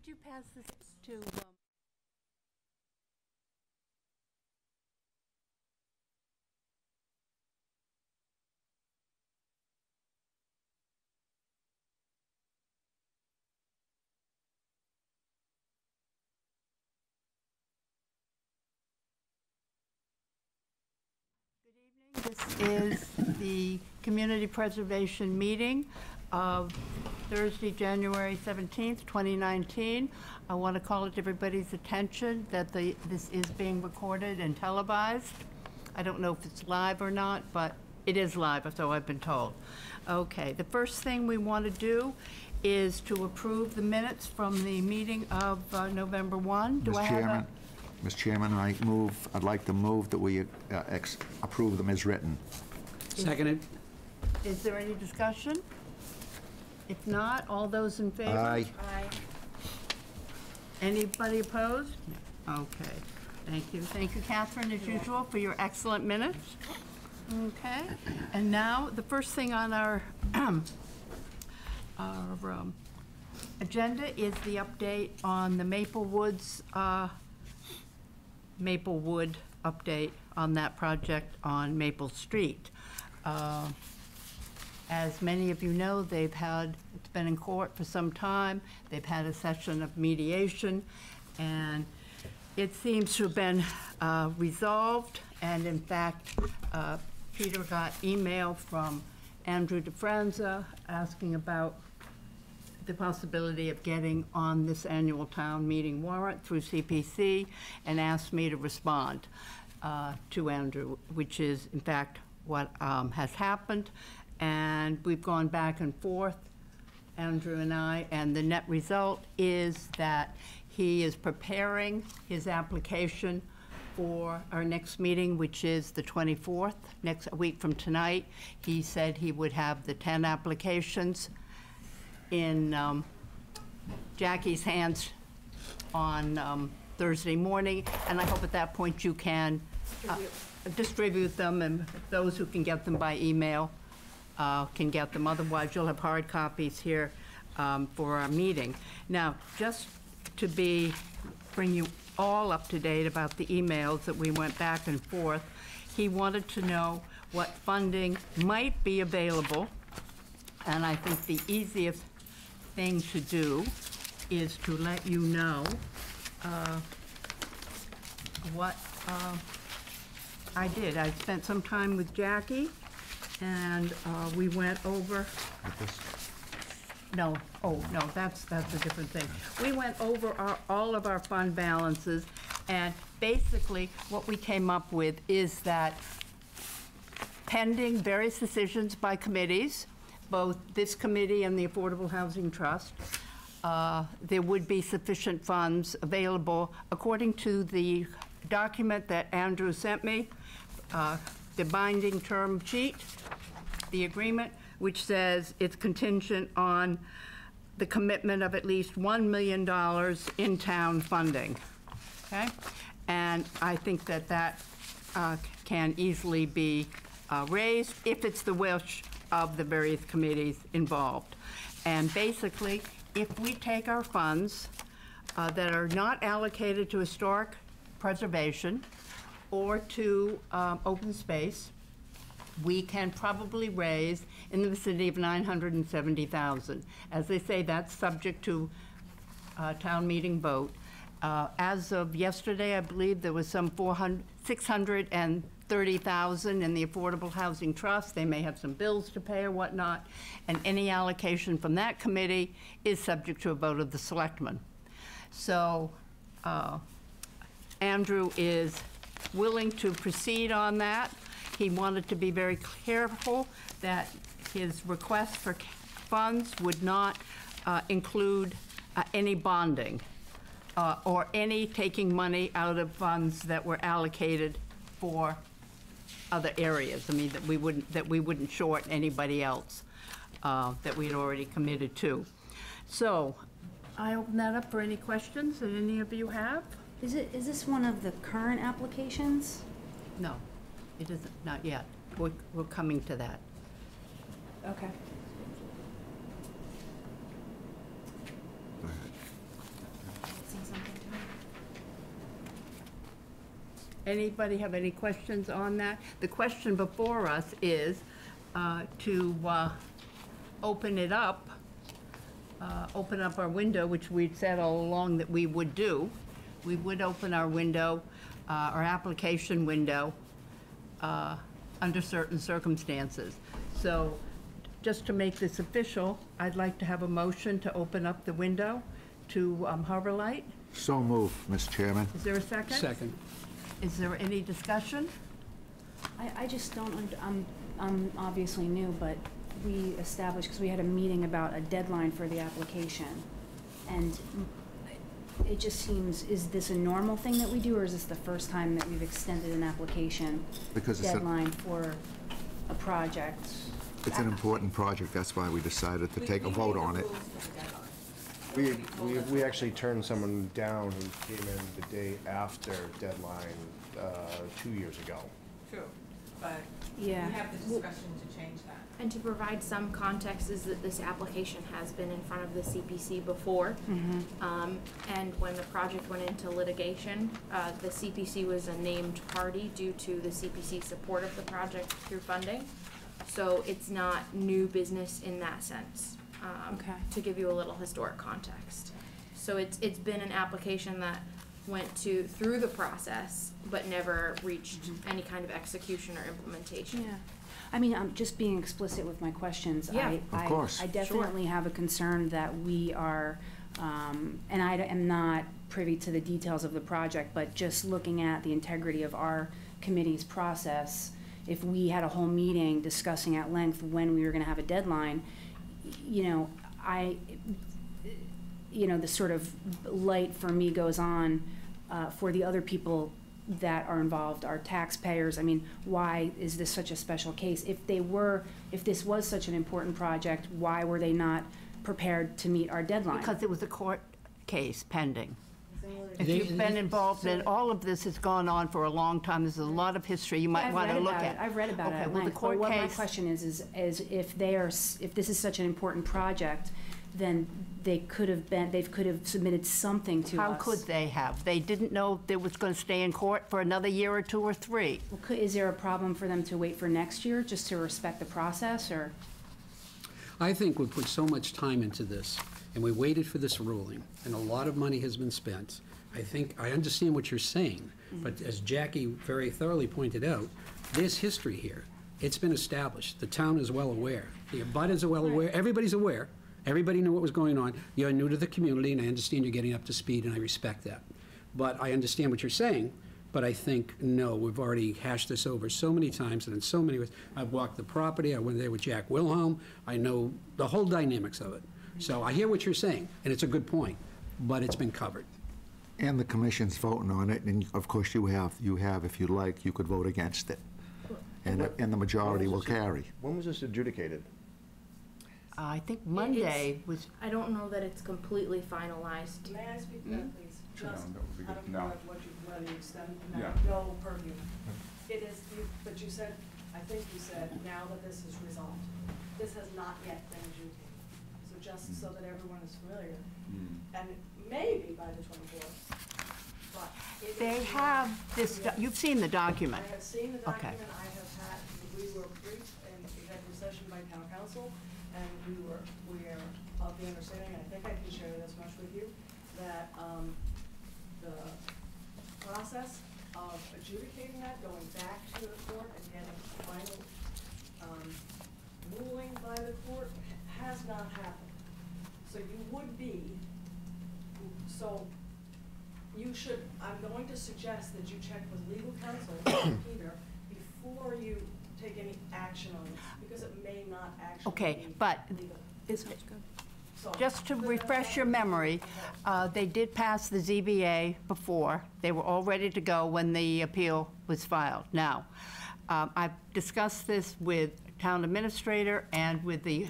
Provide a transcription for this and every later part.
Could you pass this to, This is the Community Preservation Meeting of Thursday, January 17th, 2019. I want to call it to everybody's attention that this is being recorded and televised. I don't know if it's live or not, but it is live, so I've been told. Okay, the first thing we want to do is to approve the minutes from the meeting of November 1. Do I have a... Mr. Chairman, I'd like to move that we approve them as written. Seconded. Is there any discussion? If not, all those in favor? Aye. Aye. Anybody opposed? No. Okay, thank you. Thank you, Catherine, as usual, for your excellent minutes. Okay, and now the first thing on our agenda is the update on the Maplewood update on that project on Maple Street. As many of you know, it's been in court for some time. They've had a session of mediation, and it seems to have been resolved. And in fact, Peter got email from Andrew DeFranza asking about the possibility of getting on this annual town meeting warrant through CPC, and asked me to respond to Andrew, which is in fact what has happened. And we've gone back and forth, Andrew and I, and the net result is that he is preparing his application for our next meeting, which is the 24th, next week from tonight. He said he would have the 10 applications in Jackie's hands on Thursday morning, and I hope at that point you can distribute them, and those who can get them by email can get them. Otherwise, you'll have hard copies here for our meeting. Now, just to bring you all up to date about the emails that we went back and forth, he wanted to know what funding might be available, and I think the easiest thing to do is to let you know what I did. I spent some time with Jackie, and we went over. No, oh no, that's a different thing. We went over all of our fund balances, and basically what we came up with is that pending various decisions by committees, both this committee and the Affordable Housing Trust, there would be sufficient funds available according to the document that Andrew sent me, the binding term sheet, the agreement, which says it's contingent on the commitment of at least $1 million in town funding, okay? And I think that can easily be raised if it's the wish of the various committees involved. And basically, if we take our funds that are not allocated to historic preservation or to open space, we can probably raise in the vicinity of $970,000. As they say, that's subject to town meeting vote. As of yesterday, I believe there was some $630,000 in the Affordable Housing Trust. They may have some bills to pay or whatnot, and any allocation from that committee is subject to a vote of the selectmen. So Andrew is willing to proceed on that. He wanted to be very careful that his request for funds would not include any bonding or any taking money out of funds that were allocated for other areas. I mean, that we wouldn't short anybody else that we'd already committed to. So I open that up for any questions that any of you have. Is this one of the current applications? No, it isn't, not yet. We're coming to that. Okay. Go ahead. Anybody have any questions on that? The question before us is to open it up, open up our window, which we'd said all along that we would do. We would open our window, our application window, under certain circumstances. So just to make this official, I'd like to have a motion to open up the window to Harbor Light. So moved, Mr. Chairman. Is there a second? Second. Is there any discussion? I just don't, I'm obviously new, but we established, because we had a meeting about a deadline for the application. And it just seems, is this a normal thing that we do, or is this the first time that we've extended an application Because it's a- deadline for a project? It's an important project, that's why we decided to take a vote on it. We actually turned someone down who came in the day after deadline 2 years ago. True, but Yeah. we have the discussion to change that. And to provide some context is that this application has been in front of the CPC before. And when the project went into litigation, the CPC was a named party due to the CPC support of the project through funding. So it's not new business in that sense, Okay. to give you a little historic context. So it's been an application that went through the process, but never reached any kind of execution or implementation. Yeah. I mean, I'm just being explicit with my questions. Yeah. Of course. I definitely have a concern that we are, and I am not privy to the details of the project, but just looking at the integrity of our committee's process, if we had a whole meeting discussing at length when we were gonna have a deadline, the sort of light for me goes on for the other people that are involved, our taxpayers. I mean, why is this such a special case? If this was such an important project, why were they not prepared to meet our deadline? Because it was a court case pending. If They- you've been involved in, all of this has gone on for a long time. There's a lot of history you might I've want to read look about at. it. I've read about it Okay, at well, the length, court but what my case- question is if this is such an important project, then they could have submitted something to us. How could they have? They didn't know they was going to stay in court for another year or two or three. Well, is there a problem for them to wait for next year, just to respect the process, or? I think we put so much time into this, and we waited for this ruling, and a lot of money has been spent. I understand what you're saying, but as Jackie very thoroughly pointed out, there's history here. It's been established. The town is well aware. The abutters are well aware. Everybody's aware. Everybody knew what was going on. You're new to the community, and I understand you're getting up to speed, and I respect that. But I understand what you're saying, but I think, no, we've already hashed this over so many times and in so many ways. I've walked the property. I went there with Jack Wilhelm. I know the whole dynamics of it. So I hear what you're saying, and it's a good point, but it's been covered. And the commission's voting on it, and of course you have, if you like, you could vote against it. And the majority will carry. When was this adjudicated? I think Monday was, I don't know that it's completely finalized. May I speak to that, please? Sure. Just No, that would be out good. of No. whether you extend, Yeah. no purview. It is, but you said, I think you said, now that this is resolved, this has not yet been adjudicated. So just so that everyone is familiar, and maybe by the 24th, but it is. they not- have this, you've seen the document. I have seen the Okay. document, we were briefed in executive session by town council, and we are of the understanding, and I think I can share this much with you, that, the process of adjudicating that, going back to the court and getting final, ruling by the court has not happened. So you would be, so you should, I'm going to suggest that you check with legal counsel, Peter, before you take any action on this, because it may not actually Okay, be but legal. So- just to refresh your memory, they did pass the ZBA before. They were all ready to go when the appeal was filed. Now, I've discussed this with town administrator and with the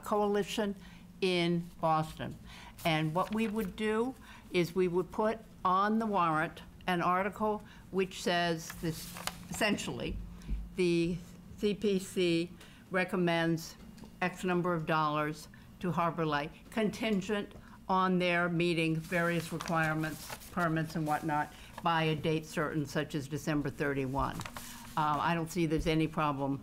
coalition in Boston. And what we would do is we would put on the warrant an article which says this, essentially, the CPC recommends X number of dollars to Harbor Light, contingent on their meeting various requirements, permits and whatnot, by a date certain, such as December 31. I don't see there's any problem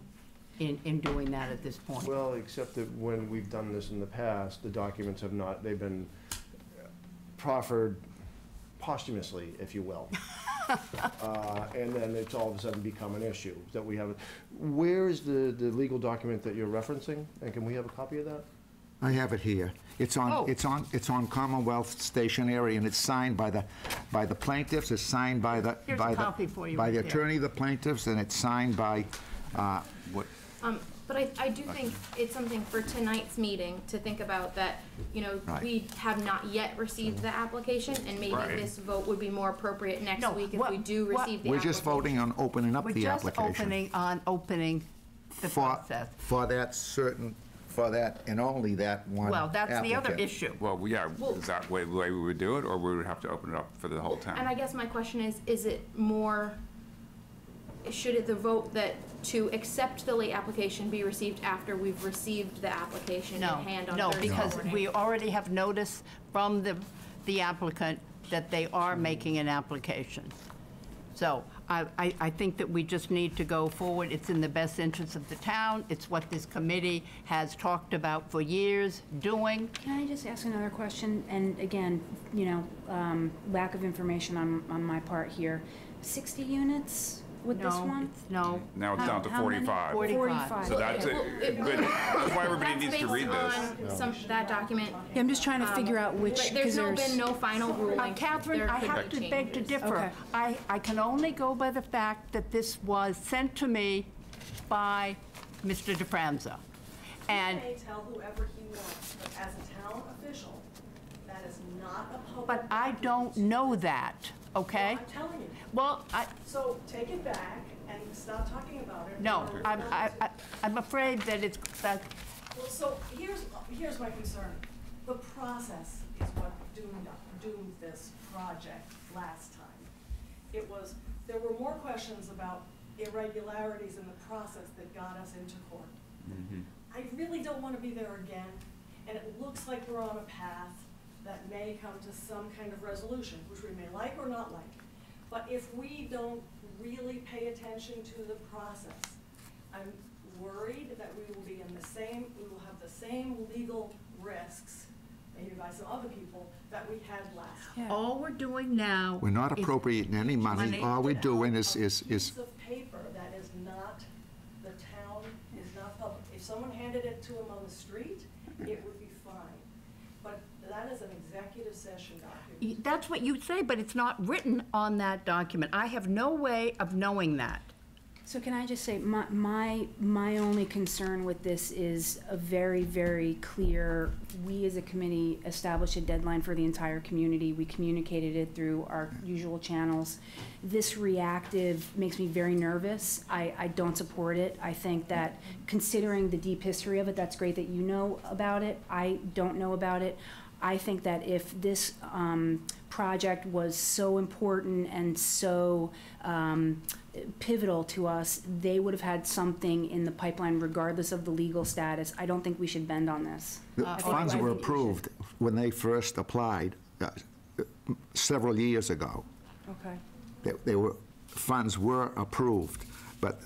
in doing that at this point. Well, except that when we've done this in the past, the documents have not, they've been proffered posthumously, if you will. And then it's all of a sudden become an issue that we have. Where is the legal document that you're referencing? And can we have a copy of that? I have it here. It's on, Oh. it's on Commonwealth stationery, and it's signed by the plaintiffs, it's signed by the... Here's a by the- copy for you By right the there. attorney of the plaintiffs, and it's signed by, what, But I do think it's something for tonight's meeting to think about that, you know, Right. we have not yet received the application, and maybe Right. this vote would be more appropriate next No, week if what- we do what- receive the we're application. just voting on opening up We're the just application. opening the process. For that certain, for that and only that one Well, that's the other applicant. issue. Well, yeah, is that the way we would do it, or we would have to open it up for the whole town? And I guess my question is it more, should it the vote that to accept the late application be received after we've received the application in No, hand on no, Thursday because morning? we already have notice from the applicant that they are making an application. So I think that we just need to go forward. It's in the best interest of the town. It's what this committee has talked about for years doing. Can I just ask another question? And again, you know, lack of information on my part here. 60 units with this No, one? it's- no. Now it's down to How many? 45. 45. So that's it. Well, Good. That's why everybody needs to read this. That's based on that document, Yeah, I'm just trying to figure out which, but because there's been no final ruling. Catherine, There I could have be to beg to changes. differ. Okay. I can only go by the fact that this was sent to me by Mr. DeFranza. And, He may tell whoever he wants, but as a town official, that is not a public but I document. don't know that, okay? I'm telling you. Well, So take it back and stop talking about it. no, or- I'm afraid that it's, that, Well, so here's my concern. The process is what doomed this project last time. There were more questions about irregularities in the process that got us into court. I really don't want to be there again, and it looks like we're on a path that may come to some kind of resolution, which we may like or not like. But if we don't really pay attention to the process, I'm worried that we will have the same legal risks, maybe by some other people, that we had last time. all we're doing now. We're not is- appropriating any money. All we're doing is A piece of paper that is not, the town is not public. If someone handed it to him on the street, it would be fine. But that is an executive session document. That's what you say, but it's not written on that document. I have no way of knowing that. So can I just say, my only concern with this is a very, very clear, we as a committee established a deadline for the entire community. We communicated it through our usual channels. This reactive makes me very nervous. I don't support it. I think that considering the deep history of it, that's great that you know about it. I don't know about it. I think that if this project was so important and so pivotal to us, they would have had something in the pipeline regardless of the legal status. I don't think we should bend on this. The funds were approved when they first applied several years ago. Okay. Funds were approved, but,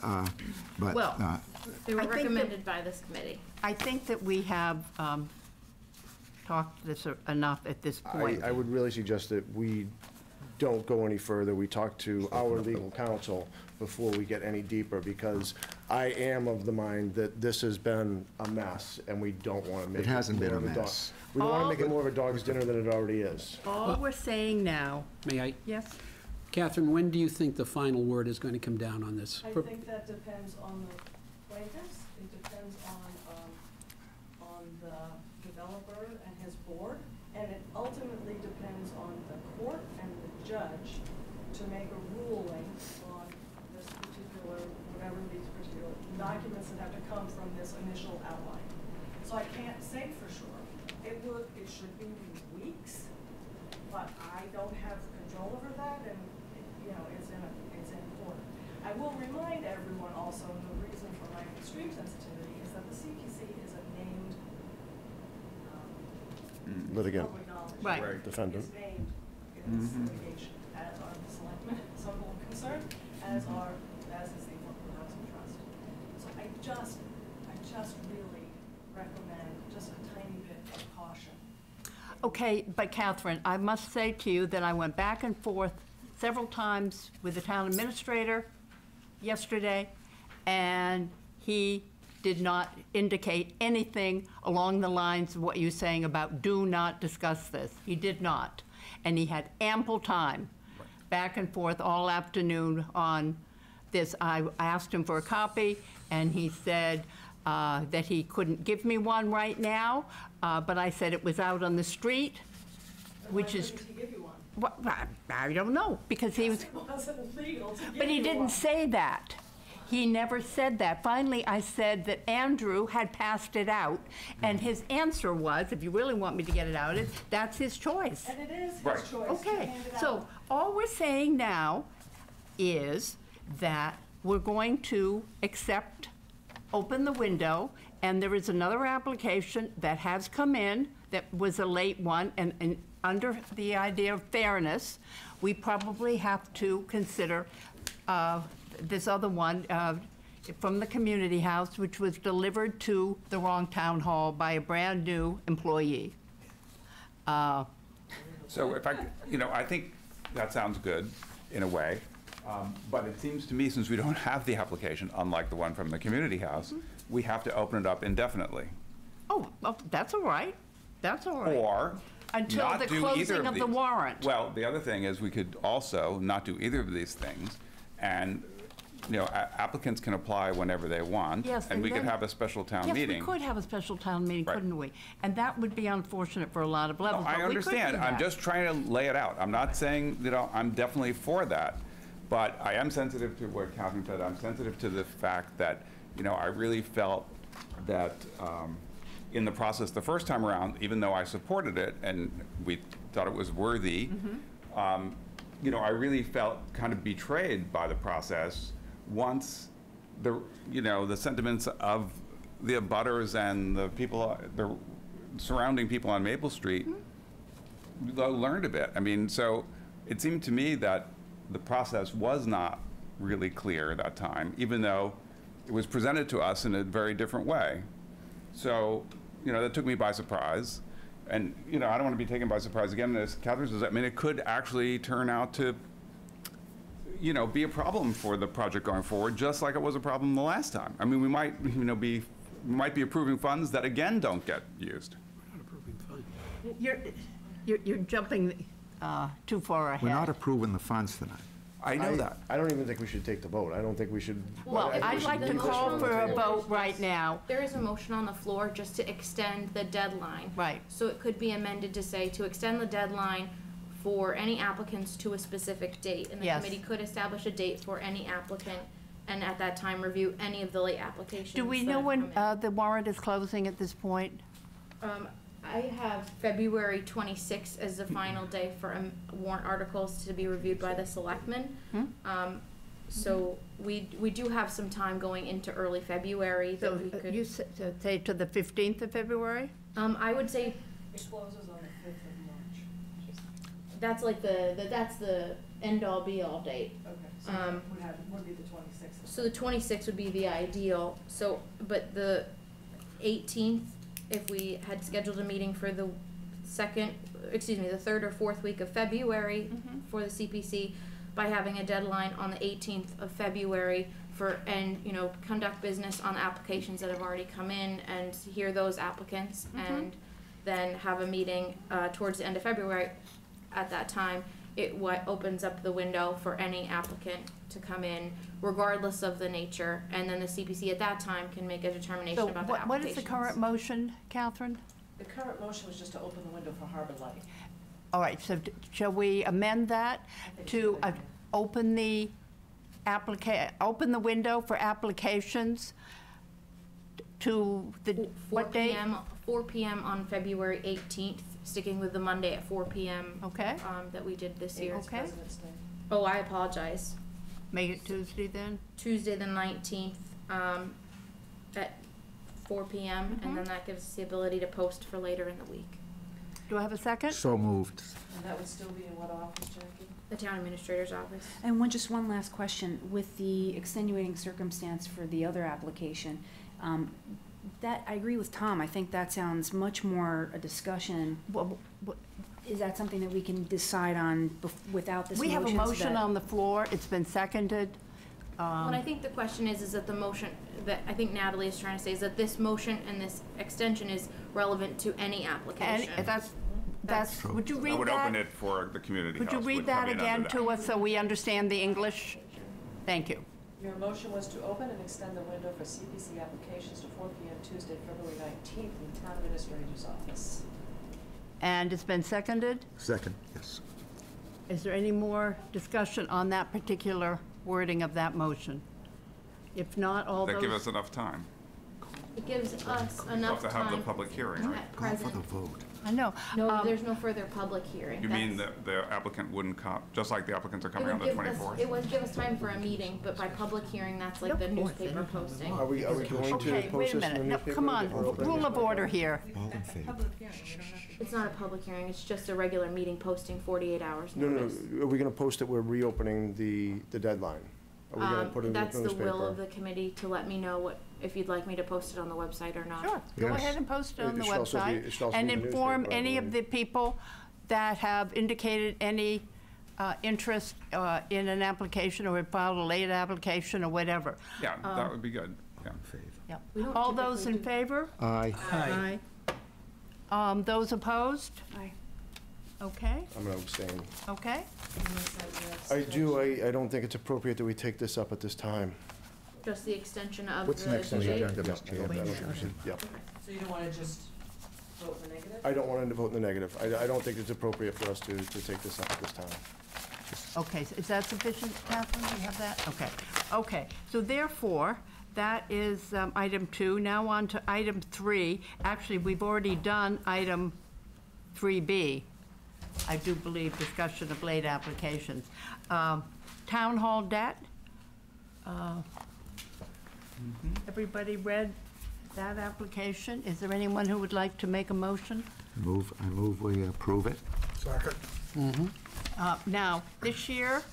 Well, They were I think that- recommended by this committee. I think that we have talked this enough at this point. I would really suggest that we don't go any further. We talk to our legal counsel before we get any deeper, because I am of the mind that this has been a mess, and we don't want to make it hasn't been more a of dog- mess. We don't want to make it more of a dog's dinner than it already is. All we're saying now, May I? yes? Catherine, when do you think the final word is going to come down on this? I think that depends on the plaintiffs, it depends on the developer and his board, and it ultimately depends on the court and the judge to make a ruling on this particular, whatever these particular documents that have to come from this initial outline. So I can't say for sure. It should be weeks, but I don't have control over that, and, you know, it's in court. I will remind everyone also, and the reason for my extreme sensitivity is that the CPC is a named, Litigant. public knowledge. Right. Defendant. Is named in this litigation, as are the selectmen. concerned, as is the Affordable Housing Trust. So I just really recommend just a tiny bit of caution. Okay, but Catherine, I must say to you that I went back and forth several times with the town administrator yesterday, and he did not indicate anything along the lines of what you're saying about do not discuss this. He did not. And he had ample time, back and forth all afternoon on this. I asked him for a copy, and he said that he couldn't give me one right now, but I said it was out on the street, which is... Why couldn't he give you one? Well, I don't know, because he was... It wasn't legal to give But he you didn't one. say that. He never said that. Finally, I said that Andrew had passed it out, and his answer was, if you really want me to get it out, that's his choice. And it is his Right. choice to Okay, hand it so out. all we're saying now is that we're going to open the window, and there is another application that has come in that was a late one, and under the idea of fairness, we probably have to consider this other one from the community house, which was delivered to the wrong town hall by a brand-new employee. So if I, I think that sounds good in a way, but it seems to me, since we don't have the application, unlike the one from the community house, we have to open it up indefinitely. Oh, well, that's all right. That's all right. Or Until not the do closing either of the these. warrant. Well, the other thing is we could also not do either of these things, and, applicants can apply whenever they want. Yes, And and we could then- have a special town meeting. Yes, we could have a special town meeting, Right. couldn't we? And that would be unfortunate for a lot of No, levels, but I we could do understand. I'm that. just trying to lay it out. I'm not saying, I'm definitely for that. But I am sensitive to what Catherine said. I'm sensitive to the fact that, I really felt that in the process the first time around, even though I supported it and we thought it was worthy, I really felt kind of betrayed by the process once the sentiments of the abutters and the people, the surrounding people on Maple Street learned of it. I mean, so it seemed to me that the process was not really clear that time, even though it was presented to us in a very different way. So, that took me by surprise. And, I don't want to be taken by surprise again, as Catherine says. I mean, it could actually turn out to, be a problem for the project going forward, just like it was a problem the last time. I mean, we might, be approving funds that again don't get used. We're not approving funds. You're jumping too far ahead. We're not approving the funds tonight. I know that. I don't even think we should take the vote. I don't think we should. Well, I think we I'd should like to leave this call on the for a table. vote right now. There is a motion on the floor just to extend the deadline. Right. So it could be amended to say to extend the deadline for any applicants to a specific date. And the Yes. committee could establish a date for any applicant, and at that time, review any of the late applications. Do we that know have when come in. the warrant is closing at this point? I have February 26th as the final day for warrant articles to be reviewed by the selectmen. So we do have some time going into early February So that we could. you say to the 15th of February? I would say It closes on the 5th of March. that's like that's the end all be all date. Okay, so would be the 26th. So the 26th would be the ideal. So, but the 18th, if we had scheduled a meeting for the the third or fourth week of February for the CPC, by having a deadline on the 18th of February conduct business on the applications that have already come in and hear those applicants, and then have a meeting towards the end of February. At that time, it opens up the window for any applicant to come in, regardless of the nature, and then the CPC at that time can make a determination So about the what applications. is the current motion, Catherine? The current motion was just to open the window for Harbor Light. All right, so shall we amend that to open the window for applications to the, 4 what date? p.m. 4 p.m. on February 18th, sticking with the Monday at 4 p.m. Okay, That we did this year. It's Okay. President's Day. Oh, I apologize. make it Tuesday then? Tuesday the 19th at 4 p.m. and then that gives us the ability to post for later in the week. Do I have a second? So moved. And that would still be in what office, Jackie? The town administrator's office. And just one last question, with the extenuating circumstance for the other application, that, I agree with Tom, I think that sounds much more a discussion. Is that something that we can decide on without this We motion? have a so motion that- on the floor. It's been seconded. What I think the question is that the motion, that I think Natalie is trying to say, is that this motion and this extension is relevant to any And application. that's, would you I read would open that? it for the community house. Could you read would that come in under again that. to us so we understand the English? Thank you. Your motion was to open and extend the window for CPC applications to 4 PM Tuesday, February 19th in the town administrator's office. And it's been seconded? Second, yes. Is there any more discussion on that particular wording of that motion? If not, all That give us those, enough time. It gives us We'll enough have to have the time public hearing, right? at Call for present. the vote. I know. No, there's no further public hearing. You mean That's- the applicant wouldn't come, just like the applicants are coming on the It 24th? would give us time for a meeting, but by public hearing, that's like the newspaper posting. Are we going to Okay, post wait a this in the minute. No, newspaper? come on, or open it? rule of order here. All in favor? Public hearing, we don't have to. It's not a public hearing, it's just a regular meeting posting 48 hours No, notice. are we going to post it, we're reopening the deadline? Are we going to put it in the That's newspaper? the will of the committee to let me know if you'd like me to post it on the website or not. Sure, go Yes. ahead and post it on It the should also be- website. it should also And be in the inform newspaper, I any of the believe. people that have indicated any interest in an application or have filed a late application or whatever. Yeah, that would be good, yeah. Yep. We don't All those in typically favor? Aye. Aye. Those opposed? Aye. Okay, I'm going to abstain. okay. I don't think it's appropriate that we take this up at this time. Just the extension of the What's next on the date? agenda, Mr. Chairman? Yep. So you don't want to just vote in the negative? I don't want to vote in the negative. I don't think it's appropriate for us to take this up at this time. Okay, so is that sufficient, Catherine? Do you have that? Okay. Okay, so therefore, that is item 2. Now on to item 3. Actually, we've already done item 3B. I do believe discussion of late applications. Town hall debt. Everybody read that application? Is there anyone who would like to make a motion? I move we approve it. Now, this year,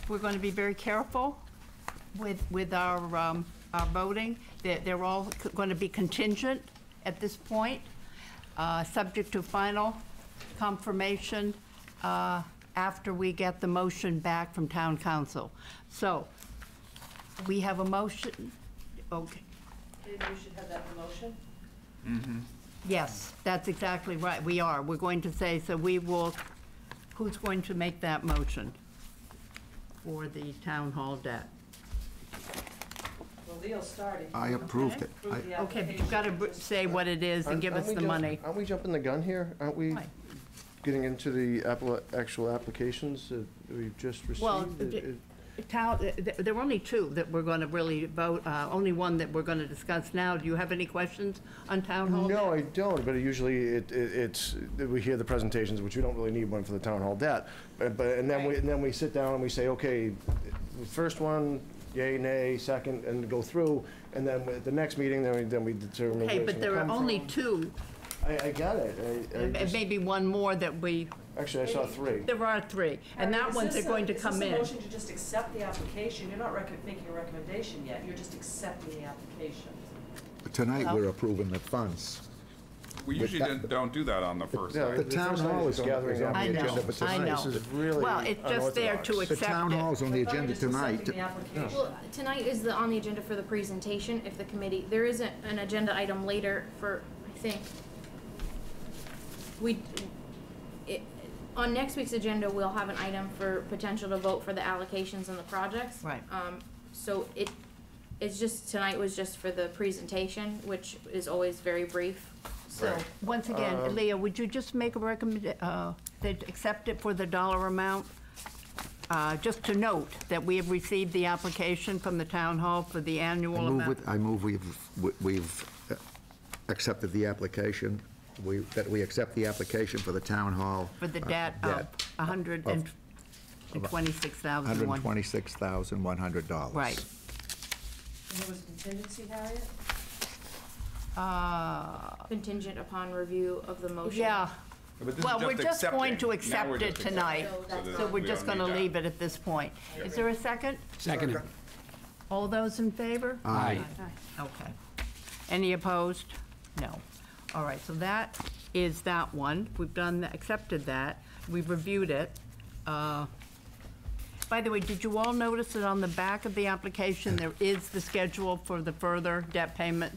we're going to be very careful with our voting. They're all going to be contingent at this point, subject to final confirmation after we get the motion back from town council. So, we have a motion, okay. Maybe you should have that in motion? Yes, that's exactly right, we are. We're going to say, so we will, who's going to make that motion for the town hall debt? Well, Leo started. I approved it. Approve the Okay, but application. you've got to say what it is and give us the money. Aren't we jumping the gun here? Aren't we Why? getting into the actual applications that we've just received? Well, there were only 2 that we're going to really vote, only one that we're going to discuss now. Do you have any questions on town hall debt? No, I don't, but usually it's, we hear the presentations, which we don't really need one for the town hall debt. And then we sit down and we say, okay, the first one, yay, nay, second, and go through, and then at the next meeting, then we determine Okay, where it's but gonna there are come only from. 2, I got it. I and just- maybe one more that we, Actually, I saw 3. there are 3, and that one's are going to come Is in. this a motion to just accept the application? You're not making a recommendation yet, you're just accepting the application. Tonight, we're approving the funds. We With usually that- don't do that on the first Yeah, night. The the town first night hall is is on gathering the I know, agenda for I tonight. know. This is really Well, it's just there to unorthodox. The accept town it. hall's on the I thought you were agenda just tonight. accepting the application. Well, tonight is on the agenda for the presentation, if the committee, there is an agenda item later for, I think, on next week's agenda, we'll have an item for potential to vote for the allocations and the projects. Right. So it's just, tonight was just for the presentation, which is always very brief, so. Right. Once again, Leah, would you just make a recommend, that accept it for the dollar amount? Just to note that we have received the application from the town hall for the annual amount. I move we've accepted the application, that we accept the application for the town hall. For the debt of $126,001. $126,100. Right. And there was a contingency, Harriet? Contingent upon review of the motion. Yeah, But this Well, is we're just going to accepting. Now we're accept it just tonight, accepting. so we're we just don't going to need leave that. it at this point. Is there a second? Second. All those in favor? Aye. Okay. Any opposed? No. All right, so that is that one. We've done, accepted that. We've reviewed it. By the way, did you all notice that on the back of the application, there is the schedule for the further debt payment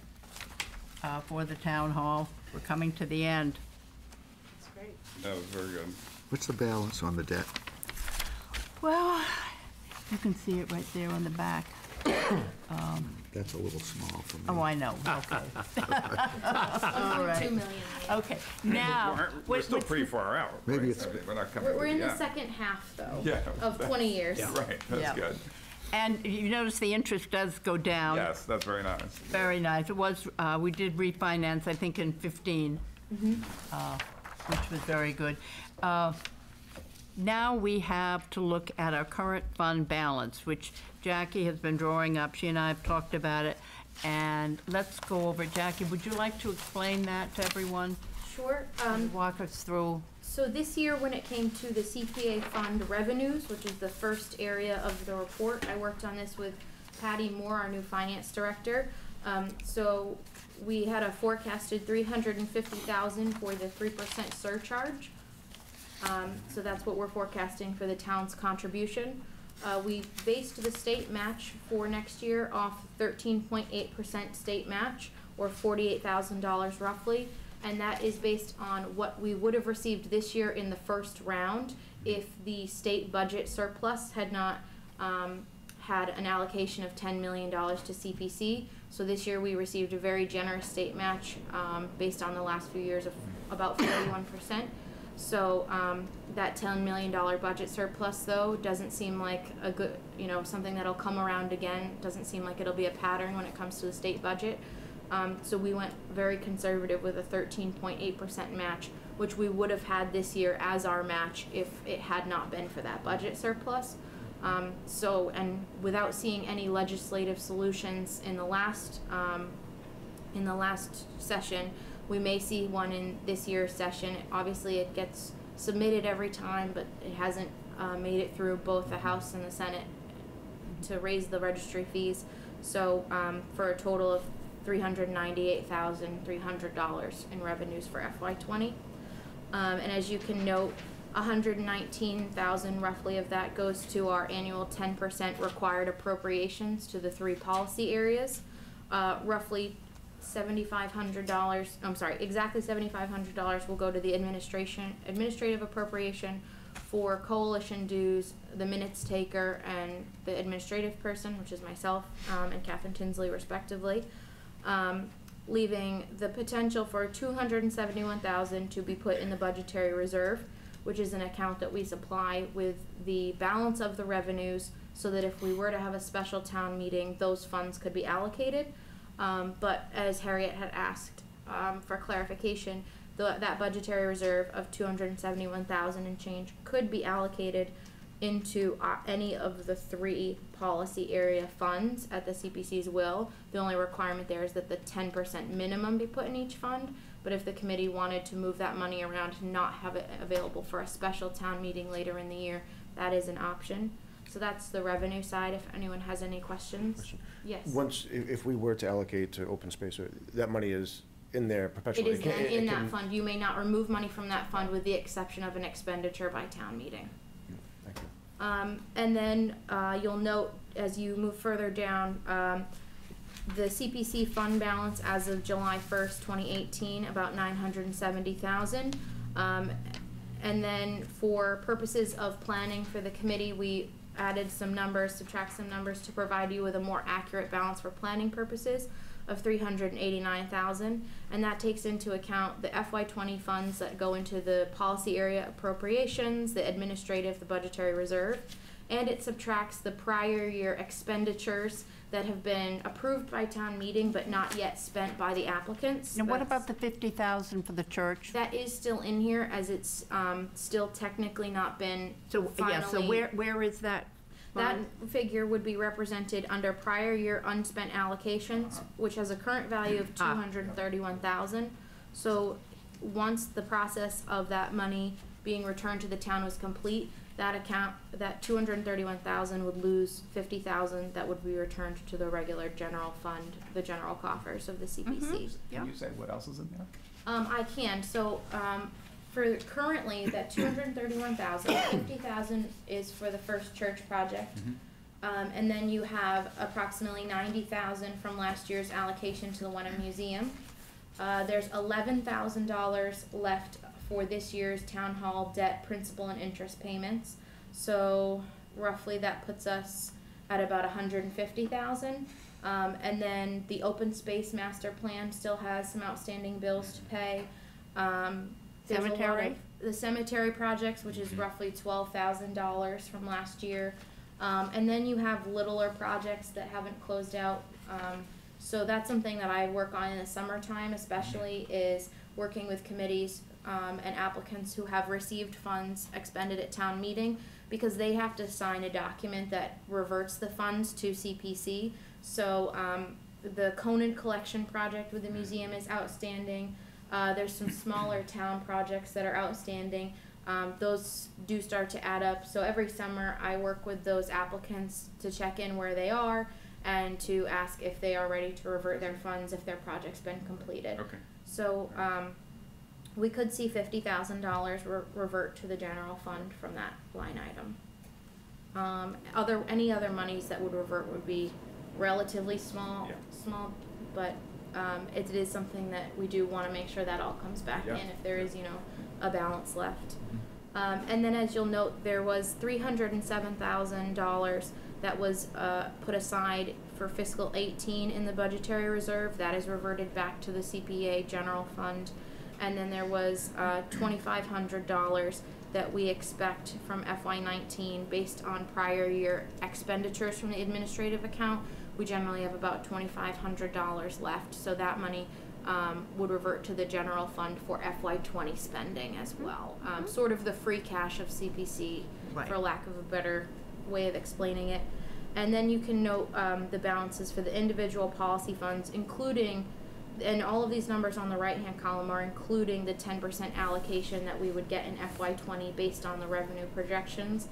for the town hall? We're coming to the end. That's great. That was very good. What's the balance on the debt? Well, you can see it right there on the back. That's a little small for me. Oh, I know, okay. All 2 right, million. okay. Now, We're still what's pretty the- far out. Maybe right? it's- I mean, we're not coming to We're in the end. second half, though, Yeah, of 20 years. Right, Yeah. that's good. And you notice the interest does go down. Yes, that's very nice. Very nice. It was, we did refinance, I think, in 15, which was very good. Now we have to look at our current fund balance, which Jackie has been drawing up. She and I have talked about it. And let's go over it. Jackie, would you like to explain that to everyone? Sure. Walk us through. So this year, when it came to the CPA fund revenues, which is the first area of the report, I worked on this with Patty Moore, our new finance director. So we had a forecasted $350,000 for the 3% surcharge. So that's what we're forecasting for the town's contribution. We based the state match for next year off 13.8% state match, or $48,000 roughly. And that is based on what we would have received this year in the first round if the state budget surplus had not had an allocation of $10 million to CPC. So this year we received a very generous state match based on the last few years of about 41%. So that $10 million budget surplus, though, doesn't seem like a good, something that'll come around again. Doesn't seem like it'll be a pattern when it comes to the state budget. So we went very conservative with a 13.8% match, which we would have had this year as our match if it had not been for that budget surplus. And without seeing any legislative solutions in the last session, we may see one in this year's session. Obviously, it gets submitted every time, but it hasn't made it through both the House and the Senate to raise the registry fees. So for a total of $398,300 in revenues for FY20. And as you can note, $119,000 roughly of that goes to our annual 10% required appropriations to the 3 policy areas. Roughly $7,500, exactly $7,500 will go to the administrative appropriation for coalition dues, the minutes taker, and the administrative person, which is myself and Catherine Tinsley respectively. Leaving the potential for $271,000 to be put in the budgetary reserve, which is an account that we supply with the balance of the revenues, so that if we were to have a special town meeting, those funds could be allocated. But as Harriet had asked for clarification, that budgetary reserve of $271,000 and change could be allocated into any of the 3 policy area funds at the CPC's will. The only requirement there is that the 10% minimum be put in each fund. But if the committee wanted to move that money around and not have it available for a special town meeting later in the year, that is an option. So that's the revenue side, if anyone has any questions. Yes. Once, if we were to allocate to open space, that money is in there perpetually. It is then in that fund. You may not remove money from that fund with the exception of an expenditure by town meeting. Thank you. And then you'll note as you move further down, the CPC fund balance as of July 1st, 2018, about $970,000. And then for purposes of planning for the committee, we added some numbers, subtract some numbers to provide you with a more accurate balance for planning purposes of $389,000, and that takes into account the FY20 funds that go into the policy area appropriations, the administrative, the budgetary reserve, and it subtracts the prior year expenditures that have been approved by town meeting but not yet spent by the applicants. Now, what about the $50,000 for the church? That is still in here as it's still technically not been So, yeah, so finally- where is that? That figure would be represented under prior year unspent allocations, which has a current value of $231,000. So once the process of that money being returned to the town was complete, that account, that 231,000 would lose 50,000 that would be returned to the regular general fund, the general coffers of the CPC. Can you say what else is in there? I can, so, for currently, that 231,000, 50,000 is for the First Church project. And then you have approximately 90,000 from last year's allocation to the Wenham Museum. There's $11,000 left for this year's town hall debt principal and interest payments. So roughly that puts us at about 150,000. And then the open space master plan still has some outstanding bills to pay. There's a lot Cemetery? of the cemetery projects, which is roughly $12,000 from last year. And then you have littler projects that haven't closed out. So that's something that I work on in the summertime, especially, is working with committees and applicants who have received funds expended at town meeting, because they have to sign a document that reverts the funds to CPC. So the Conant collection project with the museum is outstanding. There's some smaller town projects that are outstanding. Those do start to add up. So every summer I work with those applicants to check in where they are and to ask if they are ready to revert their funds if their project's been completed. Okay. So we could see $50,000 revert to the general fund from that line item. Any other monies that would revert would be relatively small, but it is something that we do want to make sure that all comes back in if there is, a balance left. And then, as you'll note, there was $307,000 that was put aside for fiscal 18 in the budgetary reserve. That is reverted back to the CPA general fund. And then there was $2,500 that we expect from FY19 based on prior year expenditures from the administrative account. We generally have about $2,500 left, so that money would revert to the general fund for FY20 spending as well. Sort of the free cash of CPC, Right. for lack of a better way of explaining it. And then you can note the balances for the individual policy funds, including, and all of these numbers on the right-hand column are including the 10% allocation that we would get in FY20 based on the revenue projections.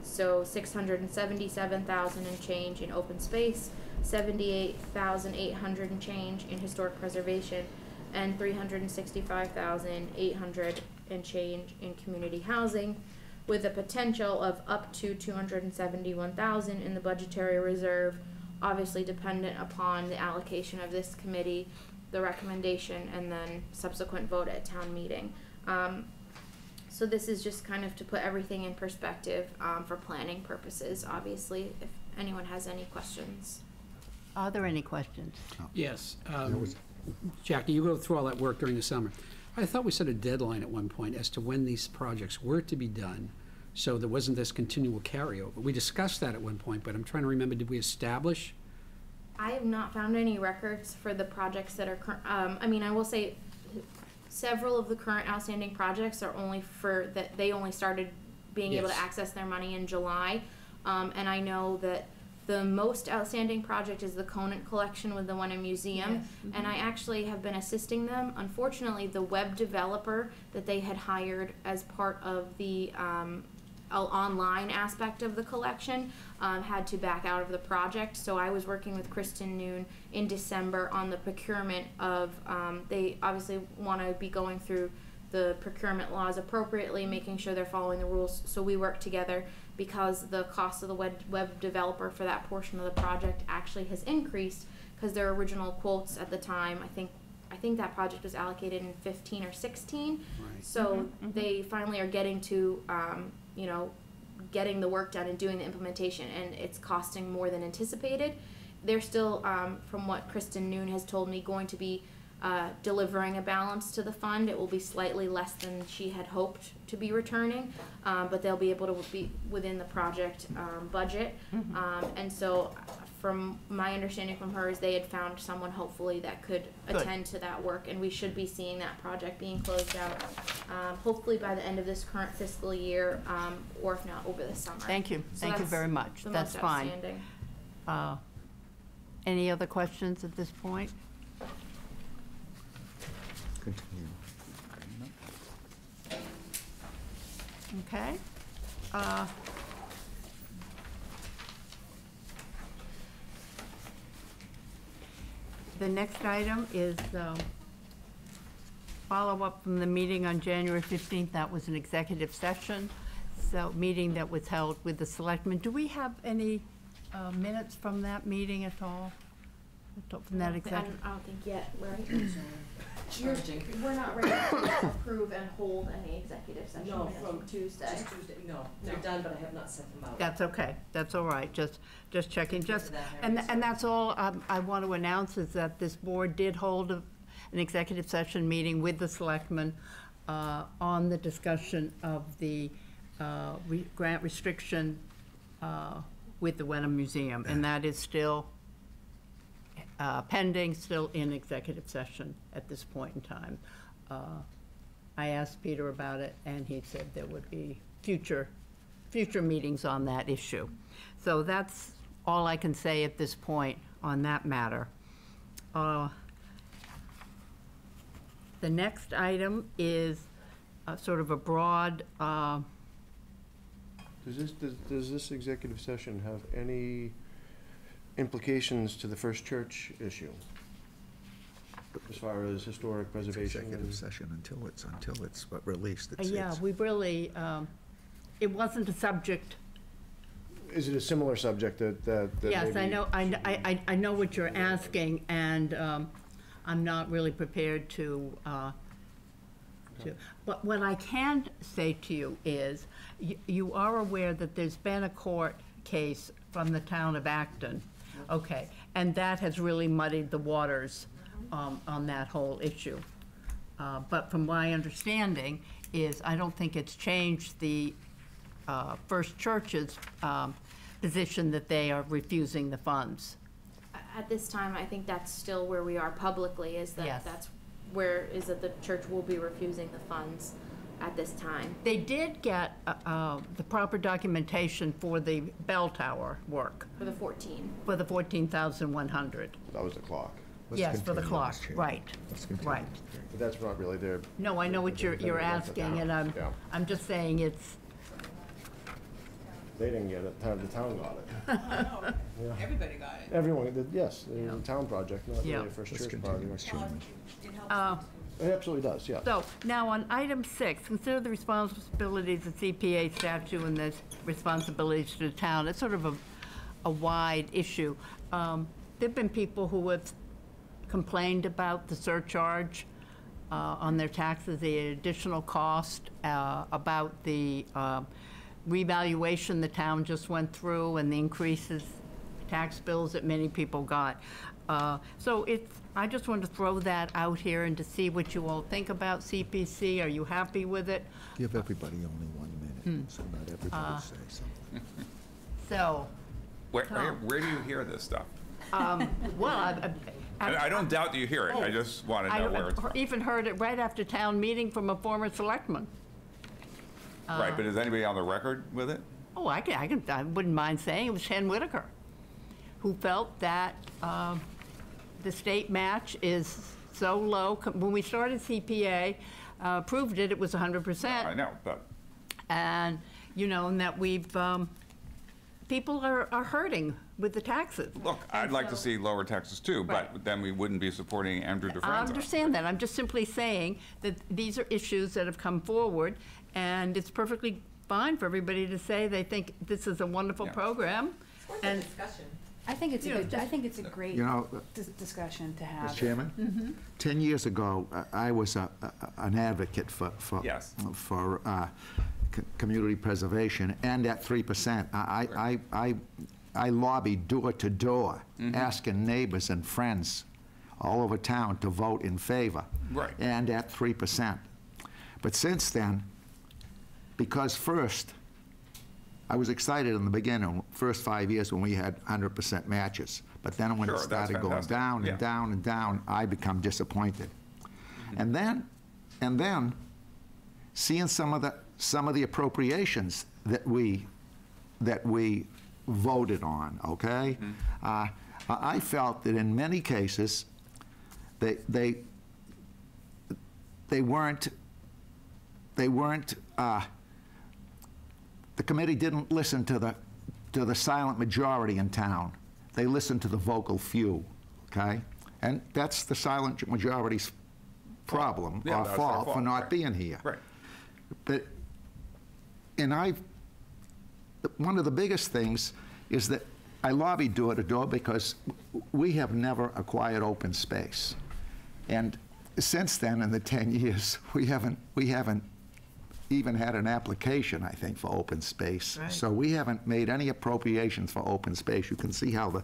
So 677,000 and change in open space, 78,800 and change in historic preservation, and 365,800 and change in community housing, with a potential of up to 271,000 in the budgetary reserve, obviously dependent upon the allocation of this committee, the recommendation, and then subsequent vote at town meeting. So this is just kind of to put everything in perspective for planning purposes, obviously, if anyone has any questions. Are there any questions? Yes. Jackie, you go through all that work during the summer. I thought we set a deadline at one point as to when these projects were to be done, so there wasn't this continual carryover. We discussed that at one point, but I'm trying to remember, did we establish? I have not found any records for the projects that are current. I mean, I will say several of the current outstanding projects are only for that they only started being able to Yes. access their money in July. And I know that the most outstanding project is the Conant collection with the Wenham Museum. Yes. And I actually have been assisting them. Unfortunately, the web developer that they had hired as part of the online aspect of the collection had to back out of the project. So I was working with Kristen Noon in December on the procurement of, they obviously want to be going through the procurement laws appropriately, making sure they're following the rules. So we work together because the cost of the web developer for that portion of the project actually has increased, because their original quotes at the time, I think that project was allocated in 15 or 16. Right. So they finally are getting to, getting the work done and doing the implementation, and it's costing more than anticipated. They're still, from what Kristen Noon has told me, going to be delivering a balance to the fund. It will be slightly less than she had hoped to be returning, but they'll be able to be within the project budget. And so from my understanding from her is they had found someone hopefully that could attend to that work, and we should be seeing that project being closed out hopefully by the end of this current fiscal year, or if not over the summer. Thank you. So Thank you that's very much. the That's most fine. outstanding. Any other questions at this point? Continue. Okay. The next item is follow-up from the meeting on January 15th. That was an executive session, so meeting that was held with the selectmen. Do we have any minutes from that meeting at all? From that executive? I don't think yet, right? We're not ready to approve and hold any executive session No, minutes from from Tuesday. Just Tuesday, no, they're done, but I have not sent them out. That's okay, that's all right, just checking, just, that, and Harry, that's all I want to announce is that this board did hold an executive session meeting with the selectmen on the discussion of the grant restriction with the Wenham Museum, and that is still pending, still in executive session at this point in time. I asked Peter about it, and he said there would be future meetings on that issue. So that's all I can say at this point on that matter. The next item is sort of a broad, Does this executive session have any implications to the First Church issue? As far as historic preservation? Executive session until it's released. yeah, we really, it wasn't a subject. Is it a similar subject that Yes, I maybe know, I know what you're asking, and I'm not really prepared to, but what I can say to you is, you are aware that there's been a court case from the town of Acton, okay, and that has really muddied the waters on that whole issue. But from my understanding is, I don't think it's changed the First Church's position that they are refusing the funds. At this time, I think that's still where we are publicly, is that Yes. that's where is that the church will be refusing the funds at this time. They did get the proper documentation for the bell tower work, For the 14. for the 14,100. that was the clock? Let's Yes, for the continue, clock, Mr. Chairman. right, Let's continue, right. Mr. Chairman. But that's not really their, No, I know what you're That's the asking, and town, yeah. I'm just saying it's, they didn't get it, the town got it. I know, Yeah. everybody got it. Everyone, yes, it was Yeah. a town project, not Yeah. really a First Let's Church continue, project. Mr. Chairman. It Uh, helps. It absolutely does, yes. so, now on item 6, consider the responsibilities of CPA statute and the responsibilities to the town. It's sort of a wide issue. There've been people who have complained about the surcharge on their taxes, the additional cost, about the revaluation the town just went through and the increases, tax bills that many people got. So I just wanted to throw that out here and to see what you all think about CPC. Are you happy with it? Give everybody only 1 minute, so not everybody say something. So, Where do you hear this stuff? well, I don't doubt you hear it, I just want to know where it's from. I even heard it right after town meeting from a former selectman. Right, but is anybody on the record with it? Oh, I wouldn't mind saying it was Ken Whitaker, who felt that the state match is so low. When we started CPA, approved it, it was 100%. I know, but, And, and that we've, people are hurting with the taxes. look, I'd like to see lower taxes too, Right. but then we wouldn't be supporting Andrew DeFranco. I understand that. I'm just simply saying that these are issues that have come forward, and it's perfectly fine for everybody to say they think this is a wonderful Yeah. program. It's worth a And discussion. I think it's a You know, good, I think it's a great You know, discussion to Mr. have. Chairman? 10 years ago, I was an advocate for Yes. community preservation, and at 3%. I lobbied door to door, asking neighbors and friends all over town to vote in favor. Right. And at 3%. But since then, because first, I was excited in the beginning, first 5 years when we had 100% matches. But then when Sure, it that's started going fantastic. down Yeah. and down and down, I become disappointed. And then, seeing some of the appropriations that we voted on, okay? I felt that in many cases, they weren't the committee didn't listen to the silent majority in town. They listened to the vocal few, okay? And that's the silent majority's problem Yeah, or that's their fault for fault, not right. being here. Right. But, and one of the biggest things is that I lobbied door to door because we have never acquired open space. And since then, in the 10 years, we haven't even had an application, I think, for open space. Right. So we haven't made any appropriations for open space. You can see how the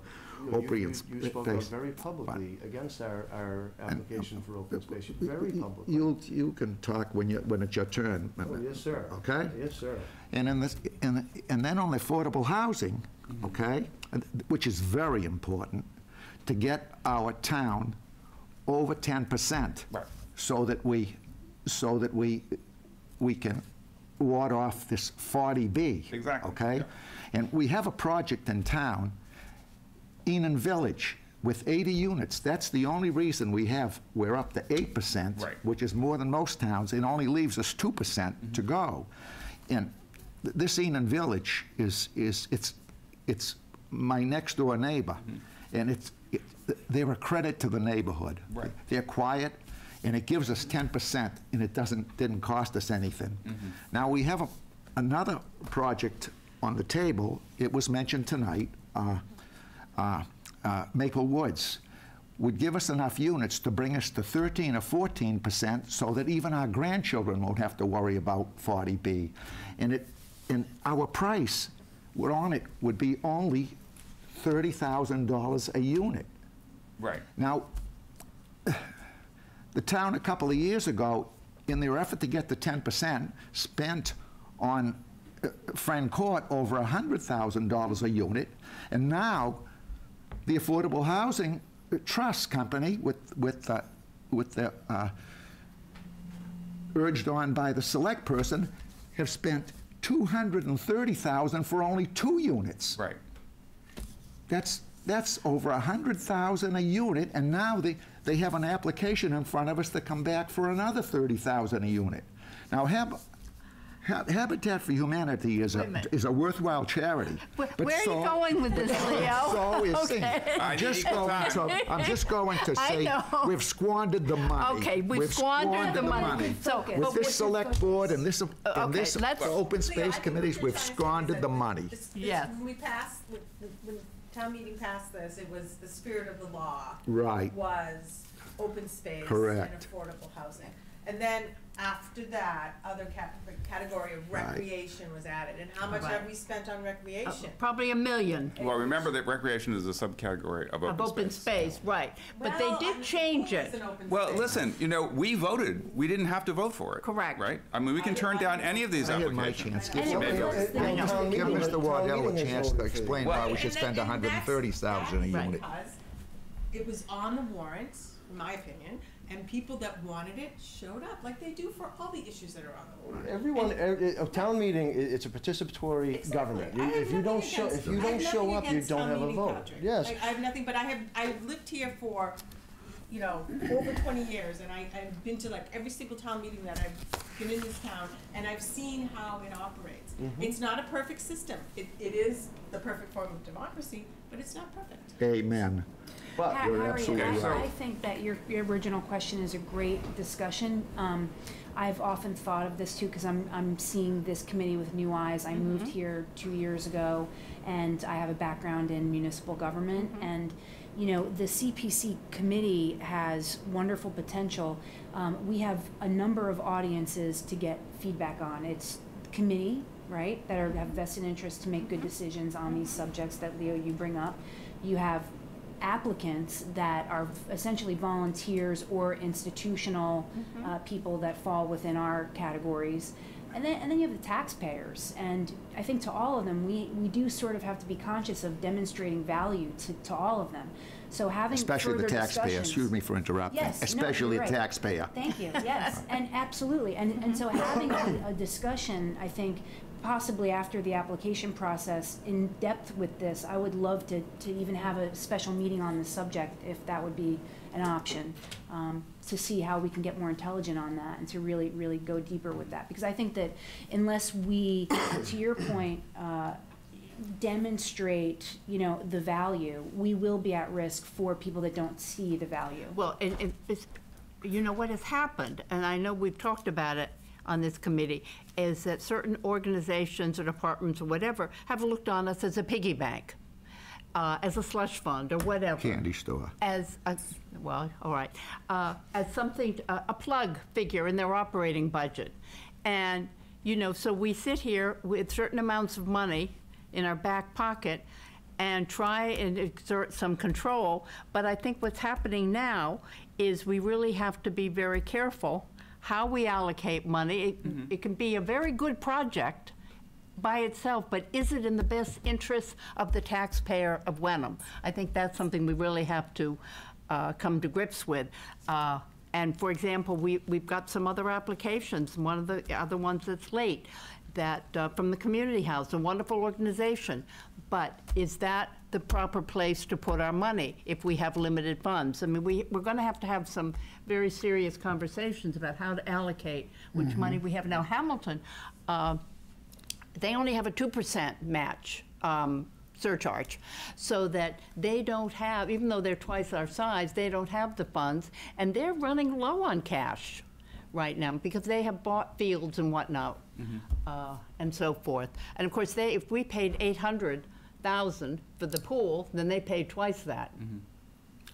open You space. spoke out very publicly against our application for open space, very publicly. You can talk when it's your turn. Oh, yes, sir. Okay? Yes, sir. And then on affordable housing, okay, which is very important, to get our town over 10%, Right. so that we can ward off this 40B. Exactly, Okay? yeah. And we have a project in town, Enon Village, with 80 units. That's the only reason we're up to 8%, Right. which is more than most towns. It only leaves us 2% to go. And this Enon Village it's my next door neighbor, and they're a credit to the neighborhood. Right. They're quiet, and it gives us 10%, and it didn't cost us anything. Now we have another project on the table. It was mentioned tonight. Maple Woods would give us enough units to bring us to 13 or 14%, so that even our grandchildren won't have to worry about 40B. And our price on it would be only $30,000 a unit. Right. Now, the town a couple of years ago, in their effort to get the 10%, spent on Friend Court over $100,000 a unit, and now the Affordable Housing Trust Company, urged on by the select person, have spent $230,000 for only 2 units. Right. That's over $100,000 a unit, and now they have an application in front of us to come back for another $30,000 a unit. Now, Habitat for Humanity is Wait a minute. a worthwhile charity. Where are you going with this, Leo? So is Okay. I'm just going to I say know. we've squandered the money. Okay, we've squandered the money. So, With but this select board and this let's- open Leo, I space think committees, what we've you're trying to say squandered is the that money. Yes. When we passed, when town meeting passed this, it was the spirit of the law. Right. Was open space. Correct. And affordable housing. And then after that, the category of Right. recreation was added. And how much Right. have we spent on recreation? probably $1 million Well, remember that recreation is a subcategory of of open space, right. But they Well, did I'm change saying it's it. an open Well, space. listen, we voted. We didn't have to vote for it. Correct. Right? I mean, we can turn down any of these I had my applications. chance. Give And it Maybe was- Give Mr. Waddell a chance to explain why we And should that- spend and $130,000 a that's unit. Because it was on the warrant, in my opinion, and people that wanted it showed up, like they do for all the issues that are on the warrant. Everyone, a town meeting, it's a participatory Exactly. government. I have If you don't nothing show, against if you them. I don't have show nothing up, you against don't town have a meeting, vote. Patrick. Yes. I have nothing, but I've lived here for, over 20 years, and I've been to like every single town meeting that I've been in this town, and I've seen how it operates. It's not a perfect system. It is the perfect form of democracy, but it's not perfect. Amen. But You're Harry, absolutely I right. think that your original question is a great discussion. I've often thought of this too, because I'm seeing this committee with new eyes. I moved here 2 years ago, and I have a background in municipal government. And, the CPC committee has wonderful potential. We have a number of audiences to get feedback on. It's the committee, right, that have vested interest to make good decisions on these subjects that, Leo, you bring up. You have applicants that are essentially volunteers or institutional people that fall within our categories. And then you have the taxpayers. And I think to all of them, we do sort of have to be conscious of demonstrating value to all of them. So having Especially the further taxpayer, discussions- excuse me for interrupting. Yes, no, Especially you're the right. taxpayer. Thank you, yes, and absolutely. And so having a discussion, I think, possibly after the application process, in depth with this, I would love to even have a special meeting on this subject, if that would be an option, to see how we can get more intelligent on that and to really, really go deeper with that. Because I think that unless we, to your point, demonstrate, the value, we will be at risk for people that don't see the value. Well, and it's, what has happened, and I know we've talked about it on this committee, is that certain organizations or departments or whatever have looked on us as a piggy bank, as a slush fund or whatever. Candy store. As something, a plug figure in their operating budget. And, so we sit here with certain amounts of money in our back pocket and try and exert some control. But I think what's happening now is we really have to be very careful how we allocate money. It can be a very good project by itself, but is it in the best interest of the taxpayer of Wenham? I think that's something we really have to come to grips with. And for example, we've got some other applications. One of the other ones that's late, that from the community house, a wonderful organization. But is that the proper place to put our money if we have limited funds? I mean, we're going to have some very serious conversations about how to allocate which money we have. Now, Hamilton, they only have a 2% match surcharge, so that they don't have, even though they're twice our size, they don't have the funds, and they're running low on cash right now because they have bought fields and whatnot, and so forth. And of course, if we paid $800,000 for the pool, then they paid twice that.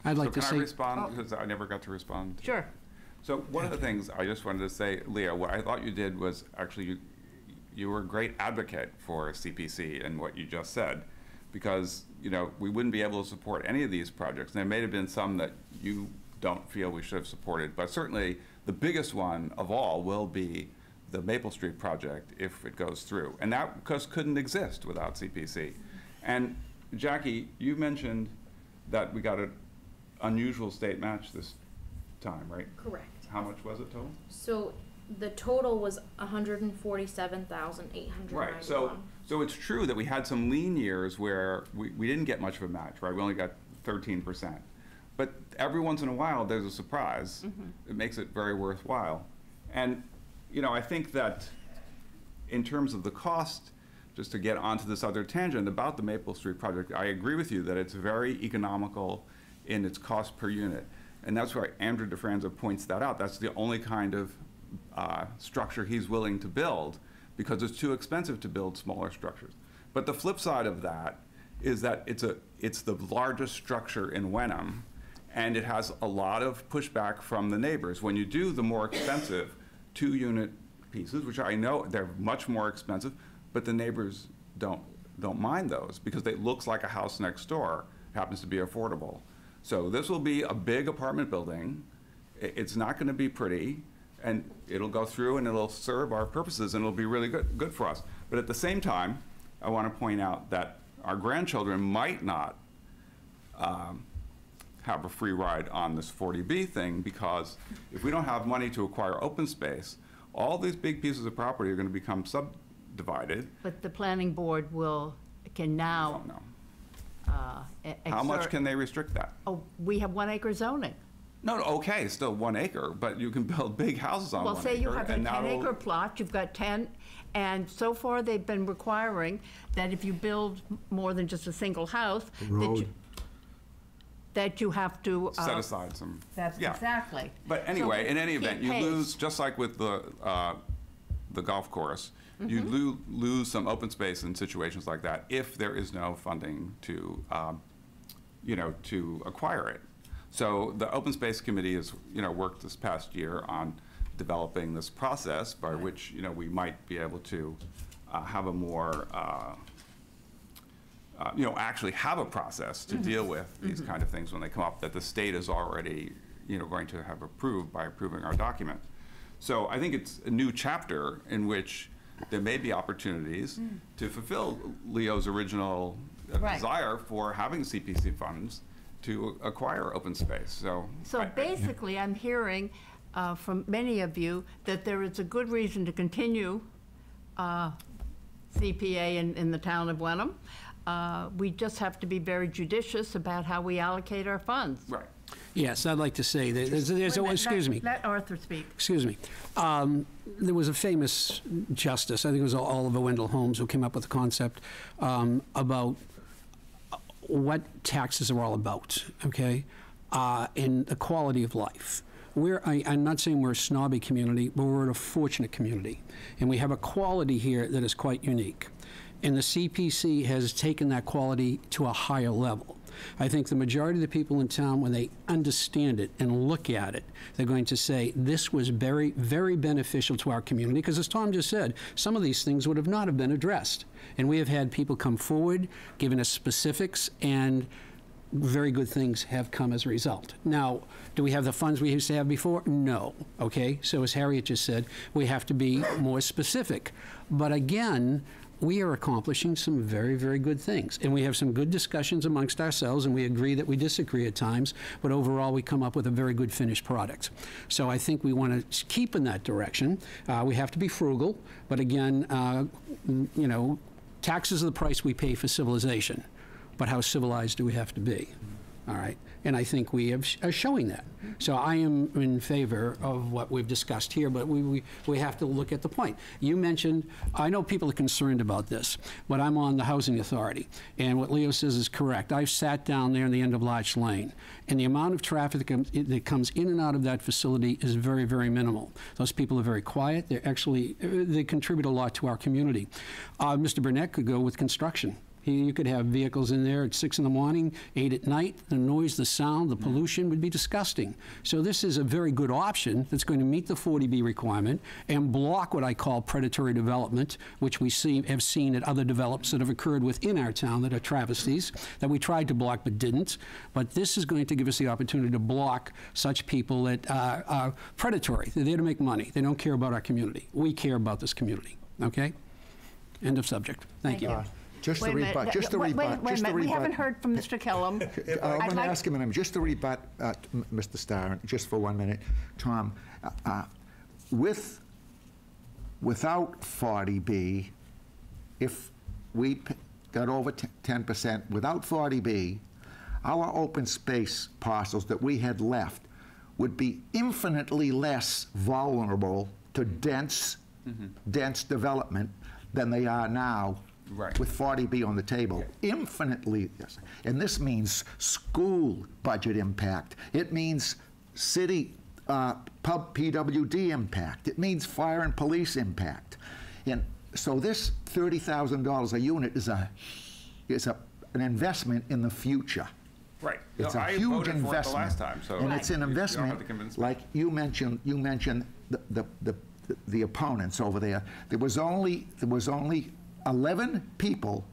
I'd like to Can say. I respond, because I never got to respond? Sure. So one of the things I just wanted to say, Leah, what I thought you did was actually you were a great advocate for CPC and what you just said, because we wouldn't be able to support any of these projects. There may have been some that you don't feel we should have supported, but certainly the biggest one of all will be the Maple Street project if it goes through, and that couldn't exist without CPC. And Jackie, you mentioned that we got an unusual state match this time, right? Correct. How much was it total? So the total was $147,891. Right. So it's true that we had some lean years where we didn't get much of a match, right? We only got 13%. But every once in a while, there's a surprise. It makes it very worthwhile. And, I think that in terms of the cost, just to get onto this other tangent about the Maple Street project, I agree with you that it's very economical in its cost per unit. And that's why Andrew DeFranza points that out. That's the only kind of structure he's willing to build, because it's too expensive to build smaller structures. But the flip side of that is that it's the largest structure in Wenham, and it has a lot of pushback from the neighbors. When you do the more expensive 2-unit pieces, which I know they're much more expensive, but the neighbors don't mind those because it looks like a house next door, happens to be affordable. So this will be a big apartment building. It's not going to be pretty, and it'll go through and it'll serve our purposes and it'll be really good for us. But at the same time, I want to point out that our grandchildren might not have a free ride on this 40B thing, because if we don't have money to acquire open space, all these big pieces of property are going to become subdivided. But the planning board can now. I don't know. How much can they restrict that? Oh, we have 1 acre zoning. No, okay, it's still 1 acre, but you can build big houses on 1 acre. Well, say you have a 10-acre plot, you've got 10, and so far they've been requiring that if you build more than just a single house, that you have to set aside some. That's exactly. But anyway, So in any event, you keep lose, just like with the golf course, you lose some open space in situations like that if there is no funding to, to acquire it. So the Open Space Committee has, worked this past year on developing this process by which, we might be able to have a more, actually have a process to deal with these kind of things when they come up that the state is already, going to have approved by approving our document. So I think it's a new chapter in which there may be opportunities to fulfill Leo's original desire for having CPC funds to acquire open space. So basically, I'm hearing from many of you that there is a good reason to continue CPA in the town of Wenham. We just have to be very judicious about how we allocate our funds. Right. Yes, I'd like to say that there's Wait a minute, excuse me. Let Arthur speak. Excuse me. There was a famous justice, I think it was Oliver Wendell Holmes, who came up with the concept about what taxes are all about, okay, and the quality of life. I'm not saying we're a snobby community, but we're a fortunate community. And we have a quality here that is quite unique. And the CPC has taken that quality to a higher level. I think the majority of the people in town, when they understand it and look at it, they're going to say, this was very, very beneficial to our community, because as Tom just said, some of these things would have not have been addressed. And we have had people come forward, giving us specifics, and very good things have come as a result. Now, do we have the funds we used to have before? No, okay? So as Harriet just said, we have to be more specific. But again, we are accomplishing some very, very good things. And we have some good discussions amongst ourselves, and we agree that we disagree at times, but overall we come up with a very good finished product. So I think we want to keep in that direction. We have to be frugal, but again, you know, taxes are the price we pay for civilization. But how civilized do we have to be? All right. And I think we are showing that. So I am in favor of what we've discussed here, but we have to look at the point. You mentioned, I know people are concerned about this, but I'm on the Housing Authority, and what Leo says is correct. I've sat down there in the end of Larch Lane, and the amount of traffic that comes in and out of that facility is very, very minimal. Those people are very quiet. They contribute a lot to our community. Mr. Burnett could go with construction. You could have vehicles in there at 6 in the morning, 8 at night. The noise, the sound, the pollution would be disgusting. So this is a very good option that's going to meet the 40B requirement and block what I call predatory development, which we have seen at other developments that have occurred within our town that are travesties, that we tried to block but didn't. But this is going to give us the opportunity to block such people that are predatory. They're there to make money. They don't care about our community. We care about this community. Okay? End of subject. Thank you. Just to Wait a minute. rebut, just to rebut, Wait a minute. We haven't heard from Mr. Killam. I'm going to like- ask him in a minute, just to rebut Mr. Starr, just for 1 minute. Tom, without 40B, if we got over 10%, without 40B, our open space parcels that we had left would be infinitely less vulnerable to dense development than they are now. Right. With 40B on the table, infinitely, yes. And this means school budget impact. It means city PWD impact. It means fire and police impact. And so this $30,000 a unit is an investment in the future. Right. It's No, a I huge voted for it the investment. last time, so And it's an you don't have investment, to convince me. like you mentioned the opponents over there. There was only 11 people,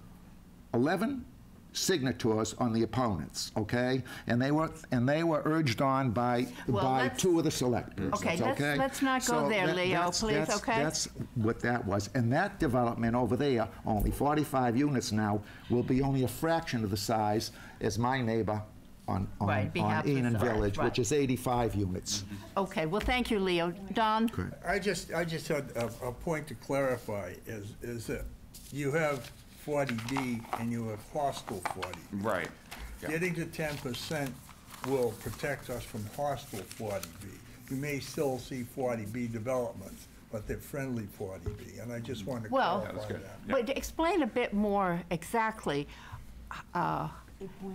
11 signatories on the opponents, okay? And they were urged on by let's- 2 of the select persons, Okay, let's not go there, Leo, please, okay? That's what that was. And that development over there, only 45 units now, will be only a fraction of the size as my neighbor on Right, be half the Enon size, Village, right. which is 85 units. Okay, well, thank you, Leo. Don? I just had a point to clarify, is that you have 40B and you have hostile 40B. Right. Yeah. Getting to 10% will protect us from hostile 40B. You may still see 40B developments, but they're friendly 40B, and I just want to Well- clarify That's good. that. Yeah. But explain a bit more exactly.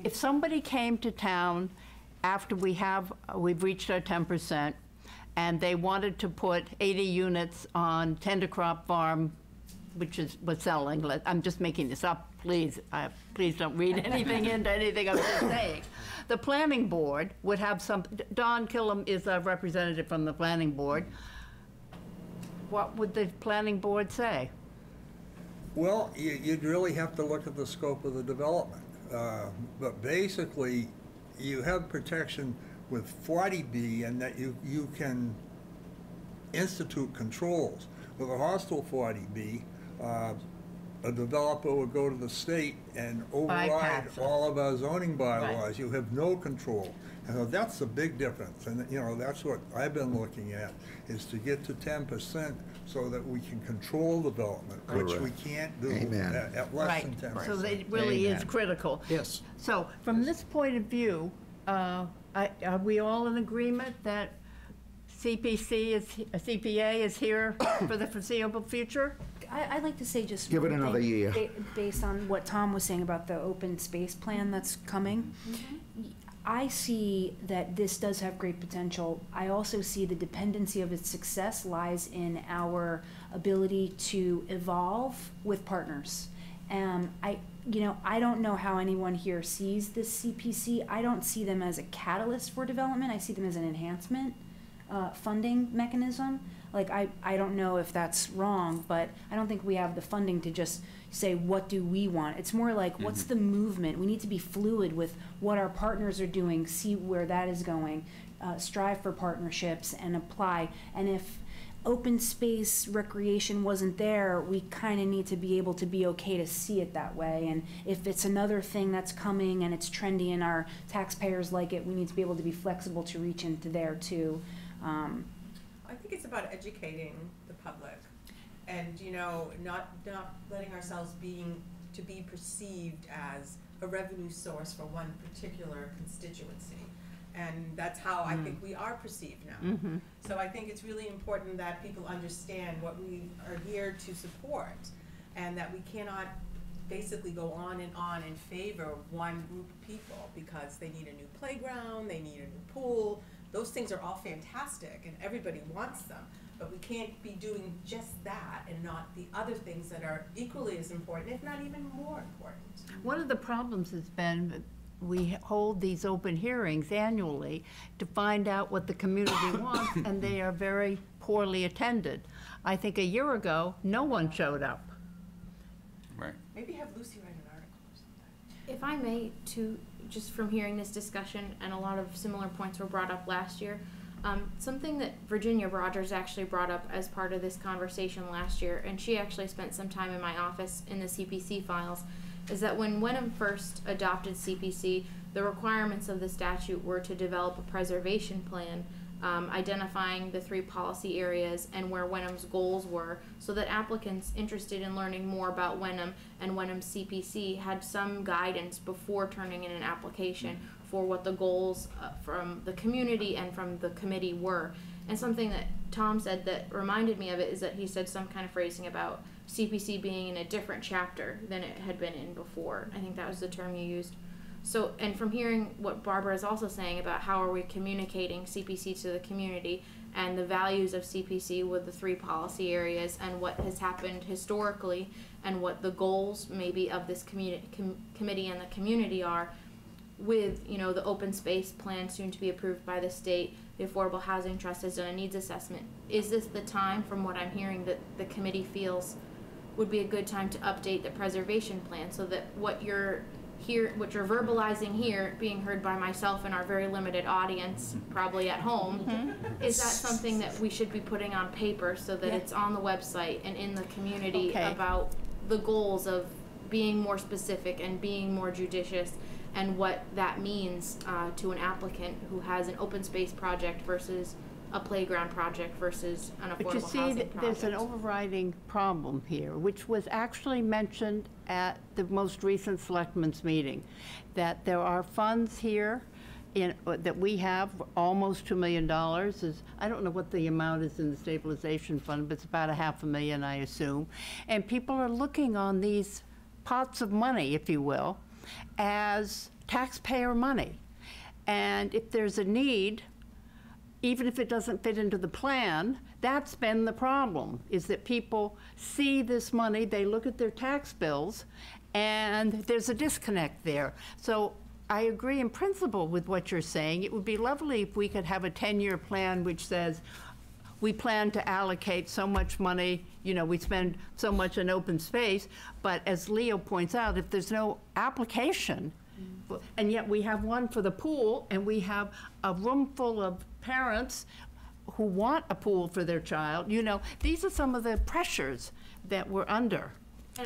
If somebody came to town after we've reached our 10%, and they wanted to put 80 units on Tender Crop Farm, which is what's selling, I'm just making this up, please don't read anything into anything I'm just saying. The planning board would have Don Killam is a representative from the planning board. What would the planning board say? Well, you'd really have to look at the scope of the development. But basically, you have protection with 40B and that you can institute controls. With a hostile 40B, a developer would go to the state and override Bypass it. all of our zoning bylaws. Right. You have no control. And so that's the big difference, and, you know, that's what I've been looking at, is to get to 10% so that we can control development, which we can't do Amen. at less Right, than 10%. so it really is Amen. critical. Yes. So from this point of view, are we all in agreement that CPA is here for the foreseeable future? I'd like to say just. Give it one another thing year. Based on what Tom was saying about the open space plan that's coming. I see that this does have great potential. I also see the dependency of its success lies in our ability to evolve with partners. I don't know how anyone here sees this CPC. I don't see them as a catalyst for development. I see them as an enhancement funding mechanism. Like, I don't know if that's wrong, but I don't think we have the funding to just say, what do we want? It's more like, what's the movement? We need to be fluid with what our partners are doing, see where that is going, strive for partnerships and apply. And if open space recreation wasn't there, we kind of need to be able to be okay to see it that way. And if it's another thing that's coming and it's trendy and our taxpayers like it, we need to be able to be flexible to reach into there too. I think it's about educating the public and, you know, not letting ourselves be perceived as a revenue source for one particular constituency. And that's how I think we are perceived now. So I think it's really important that people understand what we are here to support, and that we cannot basically go on in favor of one group of people because they need a new playground, they need a new pool. Those things are all fantastic and everybody wants them, but we can't be doing just that and not the other things that are equally as important, if not even more important. One of the problems has been that we hold these open hearings annually to find out what the community wants, and they are very poorly attended. I think a year ago, no one showed up. Right. Maybe have Lucy write an article or something. If I may, just from hearing this discussion, and a lot of similar points were brought up last year, something that Virginia Rogers actually brought up as part of this conversation last year, and she actually spent some time in my office in the CPC files, is that when Wenham first adopted CPC, the requirements of the statute were to develop a preservation plan identifying the 3 policy areas and where Wenham's goals were, so that applicants interested in learning more about Wenham and Wenham CPC had some guidance before turning in an application for what the goals from the community and from the committee were. And something that Tom said that reminded me of it is that he said some kind of phrasing about CPC being in a different chapter than it had been in before. I think that was the term you used. So, and from hearing what Barbara is also saying about how are we communicating CPC to the community and the values of CPC with the 3 policy areas and what has happened historically and what the goals maybe of this committee and the community are, with, you know, the open space plan soon to be approved by the state, the Affordable Housing Trust has done a needs assessment. Is this the time, from what I'm hearing, that the committee feels would be a good time to update the preservation plan so that what you're verbalizing here, being heard by myself and our very limited audience, probably at home, is that something that we should be putting on paper so that it's on the website and in the community about the goals of being more specific and being more judicious and what that means to an applicant who has an open space project versus a playground project versus an affordable But you see, housing project. there's an overriding problem here, which was actually mentioned at the most recent selectmen's meeting, that there are funds here that we have, almost $2 million. I don't know what the amount is in the stabilization fund, but it's about $500,000, I assume. And people are looking on these pots of money, if you will, as taxpayer money. And if there's a need, even if it doesn't fit into the plan, that's been the problem, is that people see this money, they look at their tax bills, and there's a disconnect there. So I agree in principle with what you're saying. It would be lovely if we could have a 10-year plan which says, we plan to allocate so much money, you know, we spend so much in open space, but as Leo points out, if there's no application, and yet we have one for the pool, and we have a room full of parents who want a pool for their child, you know, these are some of the pressures that we're under.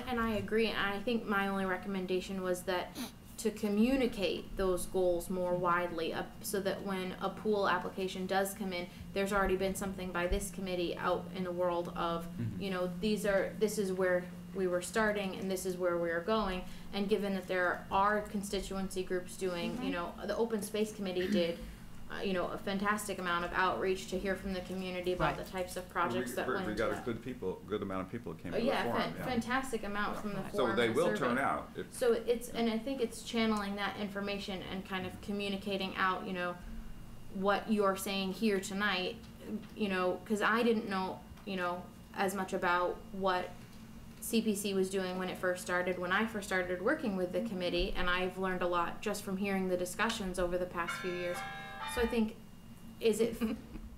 And I agree, and I think my only recommendation was that to communicate those goals more widely, so that when a pool application does come in, there's already been something by this committee out in the world of, you know, this is where we were starting and this is where we are going. And given that there are constituency groups doing, you know, the Open Space Committee did, you know, a fantastic amount of outreach to hear from the community about Right. the types of projects that went We into got a that. good amount of people that came to the Yeah, forum. fantastic amount from the So forum they and will survey. turn out. So and I think it's channeling that information and kind of communicating out, you know, what you're saying here tonight, you know, because I didn't know, you know, as much about what CPC was doing when it first started, when I first started working with the committee, and I've learned a lot just from hearing the discussions over the past few years. So I think,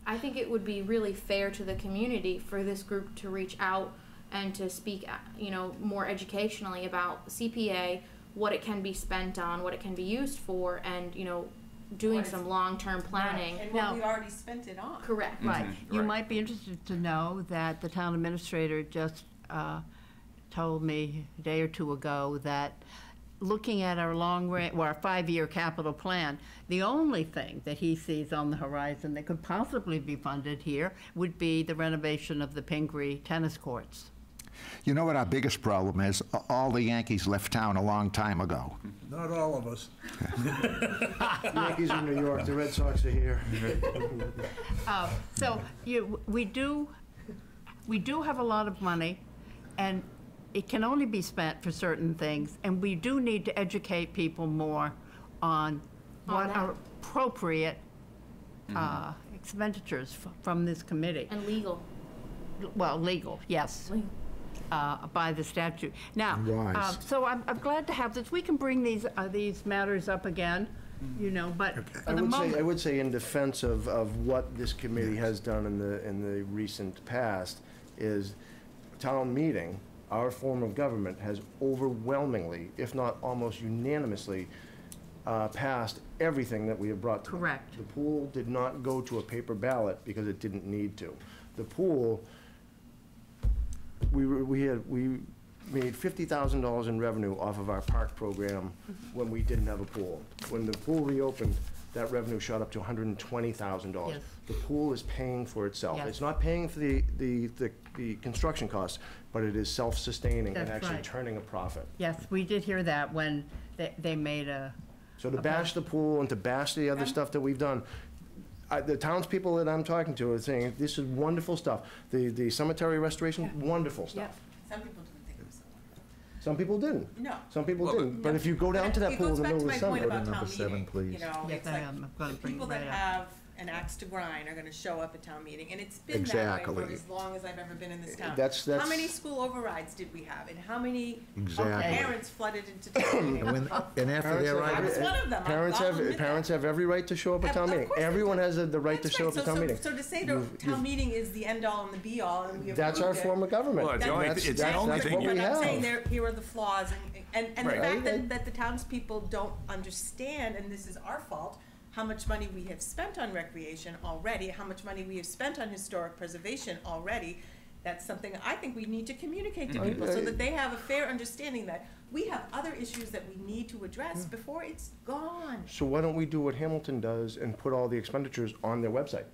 I think it would be really fair to the community for this group to reach out and to speak, you know, more educationally about CPA, what it can be spent on, what it can be used for, and, you know, doing What is- some long-term planning. And Now- what we already spent it on. Correct. Right. You right. might be interested to know that the town administrator just told me a day or two ago that looking at our our 5-year capital plan, the only thing that he sees on the horizon that could possibly be funded here would be the renovation of the Pingree tennis courts. You know what our biggest problem is? All the Yankees left town a long time ago. Not all of us. Yankees in New York, the Red Sox are here. So we do have a lot of money, and it can only be spent for certain things, and we do need to educate people more on what that. are appropriate expenditures from this committee. And legal. Well, legal, yes, by the statute. Now, Wise. so I'm glad to have this. We can bring these matters up again, you know, but for the I moment. would say in defense of what this committee has done in the recent past is town meeting, our form of government, has overwhelmingly, if not almost unanimously, passed everything that we have brought to them. Correct. The pool did not go to a paper ballot because it didn't need to. The pool, we made $50,000 in revenue off of our park program when we didn't have a pool. When the pool reopened, that revenue shot up to $120,000. Yes. The pool is paying for itself. Yes. It's not paying for the construction costs, but it is self-sustaining and That's actually right. turning a profit. Yes, we did hear that when they made a. So to bash the pool and to bash the other stuff that we've done, the townspeople that I'm talking to are saying, this is wonderful stuff. The cemetery restoration, wonderful stuff. Some people didn't think it was so wonderful. Some people didn't. No. Some people didn't. But if you go down to that pool in the middle of the It goes back to my point summer, about Number town 7, meeting, please. you know, Yes, it's I like, am. I'm gonna the bring people it that right up. have an axe to grind are gonna show up at town meeting, and it's been that way Exactly. for as long as I've ever been in this town. That's- How many school overrides did we have, and how many Exactly. parents flooded into town meeting? And after Parents their have- I was one of them. Parents I'll have, admit that. parents have every right to show up at Of town meeting. course they Everyone do. has the right to That's show right. up at town meeting. So to say that town meeting is the end-all and the be-all, and we That's our approved it, form of government. Well, it's the only- That's- it's the that's- only that's thing what you- we But I'm saying have. here are the flaws, and the Right. fact that the townspeople don't understand, and this is our fault, how much money we have spent on recreation already, how much money we have spent on historic preservation already. That's something I think we need to communicate to people so that they have a fair understanding that we have other issues that we need to address before it's gone. So why don't we do what Hamilton does and put all the expenditures on their website?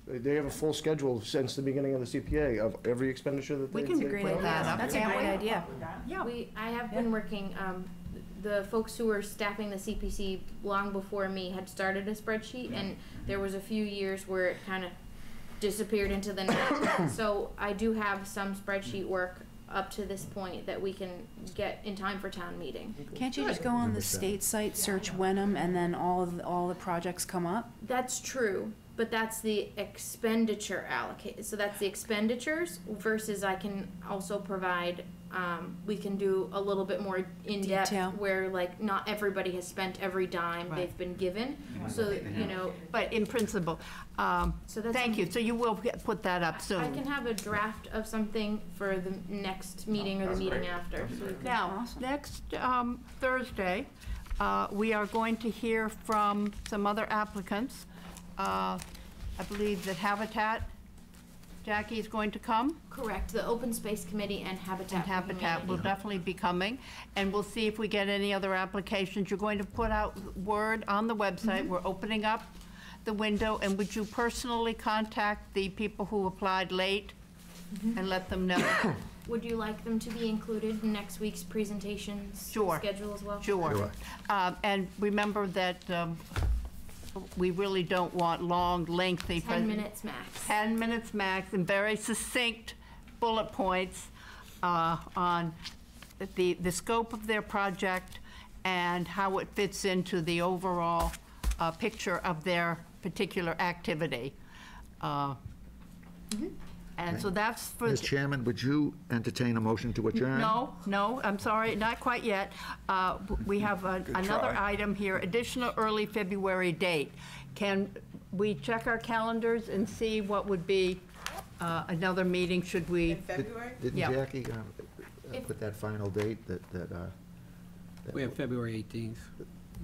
They have a full schedule since the beginning of the CPA of every expenditure that they. We can they agree put with on that. there. That's a great idea. Yeah. I have been working, the folks who were staffing the CPC long before me had started a spreadsheet, and there was a few years where it kind of disappeared into the night. So I do have some spreadsheet work up to this point that we can get in time for town meeting. Can't you just go on the state site, search Wenham, and then all the projects come up? That's true, but that's the expenditure allocated. So that's the expenditures versus I can also provide, we can do a little bit more in-depth Detail. where like not everybody has spent every dime Right. they've been given. So, you know, But in principle, so that's. thank you. So you will put that up I soon. can have a draft of something for the next meeting or the meeting after. So we can- Now, Awesome. next Thursday, we are going to hear from some other applicants. I believe that Habitat Jackie is going to come? Correct, the Open Space Committee and Habitat And for Habitat will Humanity. definitely be coming, and we'll see if we get any other applications. You're going to put out word on the website, we're opening up the window, and would you personally contact the people who applied late and let them know? Would you like them to be included in next week's presentations Sure. schedule as well? Sure. And remember that we really don't want long, lengthy. 10 minutes max. 10 minutes max, and very succinct bullet points on the scope of their project and how it fits into the overall picture of their particular activity. And so that's for. Ms. Chairman, would you entertain a motion to adjourn? No, I'm sorry, not quite yet. We have another try. item here, additional early February date. Can we check our calendars and see what would be another meeting, should we? In February? Didn't Yeah. Jackie put that final date that? We have February 18th.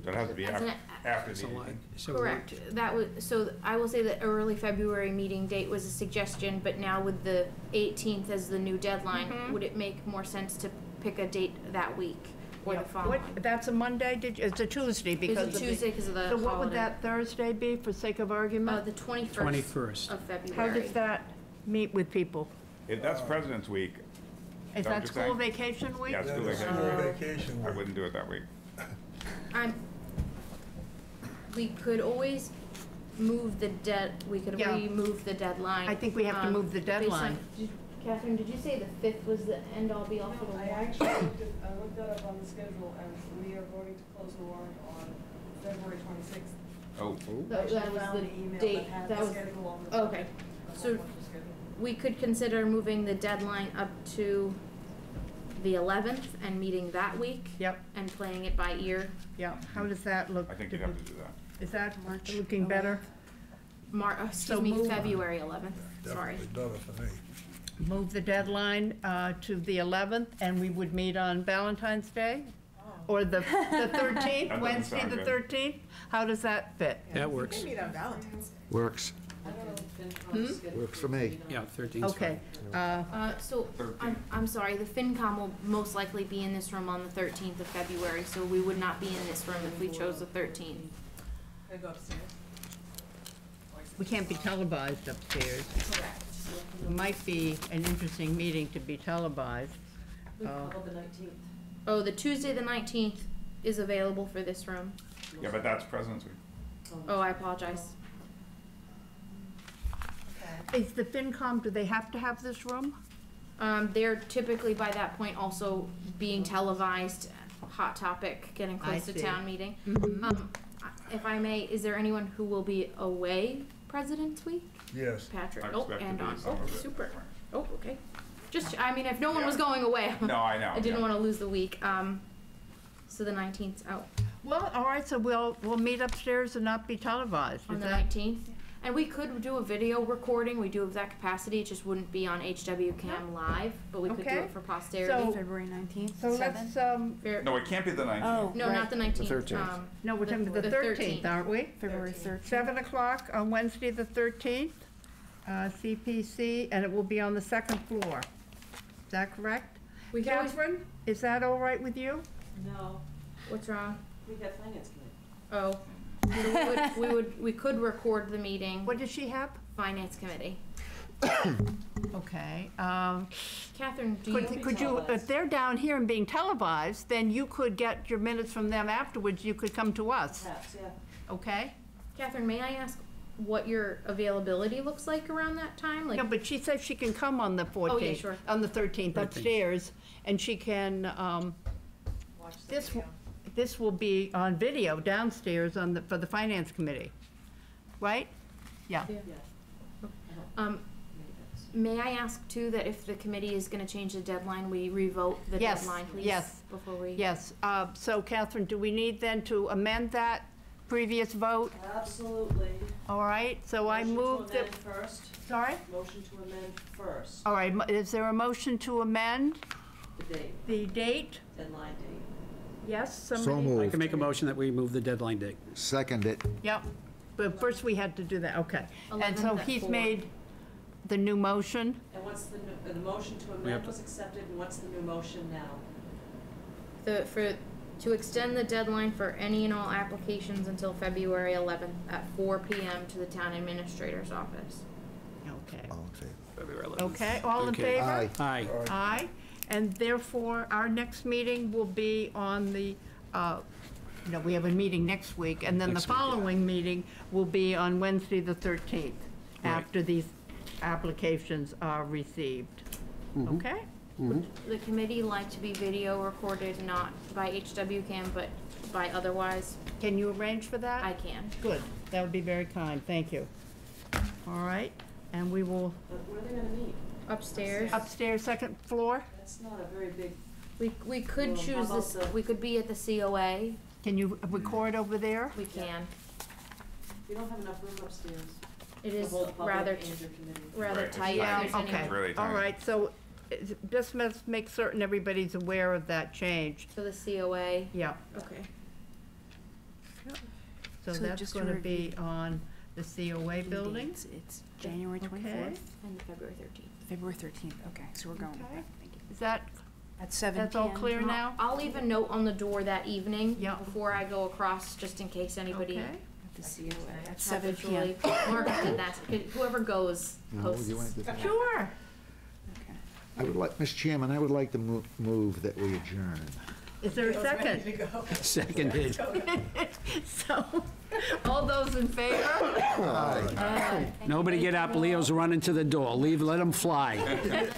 That has to be As an- after So, the meeting. Correct, that was, so I will say that early February meeting date was a suggestion, but now with the 18th as the new deadline, would it make more sense to pick a date that week or the following? That's a Monday, it's a Tuesday because It's of a the. Tuesday because of the So what would holiday. that Thursday be, for sake of argument? The 21st 21st. of How February. does that meet with people? That's President's Week. Is that what that you're school saying? vacation week? Yeah, it's That school is vacation. school vacation I week. wouldn't do it that week. We could always move the we could Yeah. remove the deadline. I think we have to move the based on- deadline. Catherine, did you say the 5th was the end all be all for the I warrant? actually looked that up on the schedule, and we are voting to close the warrant on February 26th. Oh, That was Found the email date, had that the was, schedule on the. okay. So we could consider moving the deadline up to the 11th and meeting that week Yep, and playing it by ear. yep. How does that look? I think you'd have to do that. Is that looking better? So Excuse me, move- February 11th, sorry. Definitely better for me. Move the deadline to the 11th, and we would meet on Valentine's Day? Or the 13th, That doesn't Wednesday, sound the good. 13th? How does that fit? That works. We meet on Valentine's Day. Works, I don't know if FinCom's schedule. works for me. Yeah, 13th. Okay, So, I'm sorry, the FinCom will most likely be in this room on the 13th of February, so we would not be in this room if we chose the 13th. Can I go upstairs? we can't be televised upstairs. Correct. It might be an interesting meeting to be televised. How about the 19th? Oh, the Tuesday, the 19th is available for this room. Yeah, but that's President's Week. Oh, I apologize. Okay. Is the FinCom, do they have to have this room? They're typically by that point also being televised, hot topic, getting I close to see. town meeting. If I may, is there anyone who will be away President's Week? Yes. Patrick, I oh, expect to and be on, some oh, of it. super. Oh, okay. Just, I mean, if no one was Yeah. going away. No, I know. I didn't yeah. want to lose the week. So the 19th's out Well, all right, so we'll meet upstairs and not be televised. on Is the that- 19th. And we could do a video recording. We do have that capacity. It just wouldn't be on HW Cam Live, but we could do Okay. it for posterity. So- February 19th, So let's, Fair- No, it can't be the 19th. Oh, No, not the 19th. 13th. no, we're talking the 13th, aren't we? February 13th. 7 o'clock on Wednesday, the 13th, CPC, and it will be on the second floor. Is that correct? We could always, Catherine, is that all right with you? No, what's wrong? we got finance committee. Oh, so we could record the meeting. What does she have? Finance committee. Okay. Catherine, do you? Could you, if they're down here and being televised, then you could get your minutes from them afterwards, you could come to us, Perhaps, yeah. okay? Catherine, may I ask what your availability looks like around that time? Like, No, but she says she can come on the 14th. Oh, yeah, sure. On the 13th 13th. upstairs, and she can, Watch the this, video. this will be on video downstairs on the, for the finance committee, right? Yeah. Yeah. Yeah. May I ask too that if the committee is gonna change the deadline, we revote the Yes, deadline, please? yes. Before we. Yes, so Catherine, do we need then to amend that previous vote? Absolutely. All right, so I moved Motion it, to amend first, sorry? motion to amend first, All right, is there a motion to amend the date, the date? deadline date. Yes, So somebody? I moved. can make a motion that we move the deadline date. Second it. Yep, but first we had to do that, okay. And 11th so at he's 4. made the new motion? And what's the motion to amend was accepted, and what's the new motion now? To extend the deadline for any and all applications until February 11th at 4 PM to the town administrator's office. Okay. All in favor? February 11th. Okay, all in Okay. favor? Aye. Aye. Aye, and therefore, our next meeting will be on the, we have a meeting next week, and then the Next week, yeah. following meeting will be on Wednesday, the 13th, Right. after these applications are received. Okay? The committee like to be video recorded, not by HW cam, but by otherwise. Can you arrange for that? I can. Good, that would be very kind, thank you. All right, and we will, Where are they gonna meet? Upstairs. upstairs, second floor, That's not a very big, We could Well, how choose about this, the- we could be at the COA. can you record over there? We can. we don't have enough room upstairs. It to is hold public rather, and your committee. rather Right. tight. Yeah, If there's any- okay, Really all tiny. right, so just must make certain everybody's aware of that change. So the COA, Yeah, okay. so So that's just to gonna review- be on the COA building. It's January Okay. 24th, And February 13th. February 13th, okay, so we're going with Okay. that, thank you. Is that, At 7 that's all PM. clear now? I'll leave a note on the door that evening Yeah. before I go across, just in case anybody Okay. At the COA, at 7 PM. habitually marks it. That's, whoever goes posts. Sure. Okay. I would like, Mr. Chairman, I would like to move that we adjourn. Is there a Feels ready second? to go. Seconded. So, all those in favor? Nobody get up, Leo's running to the door. Let him fly.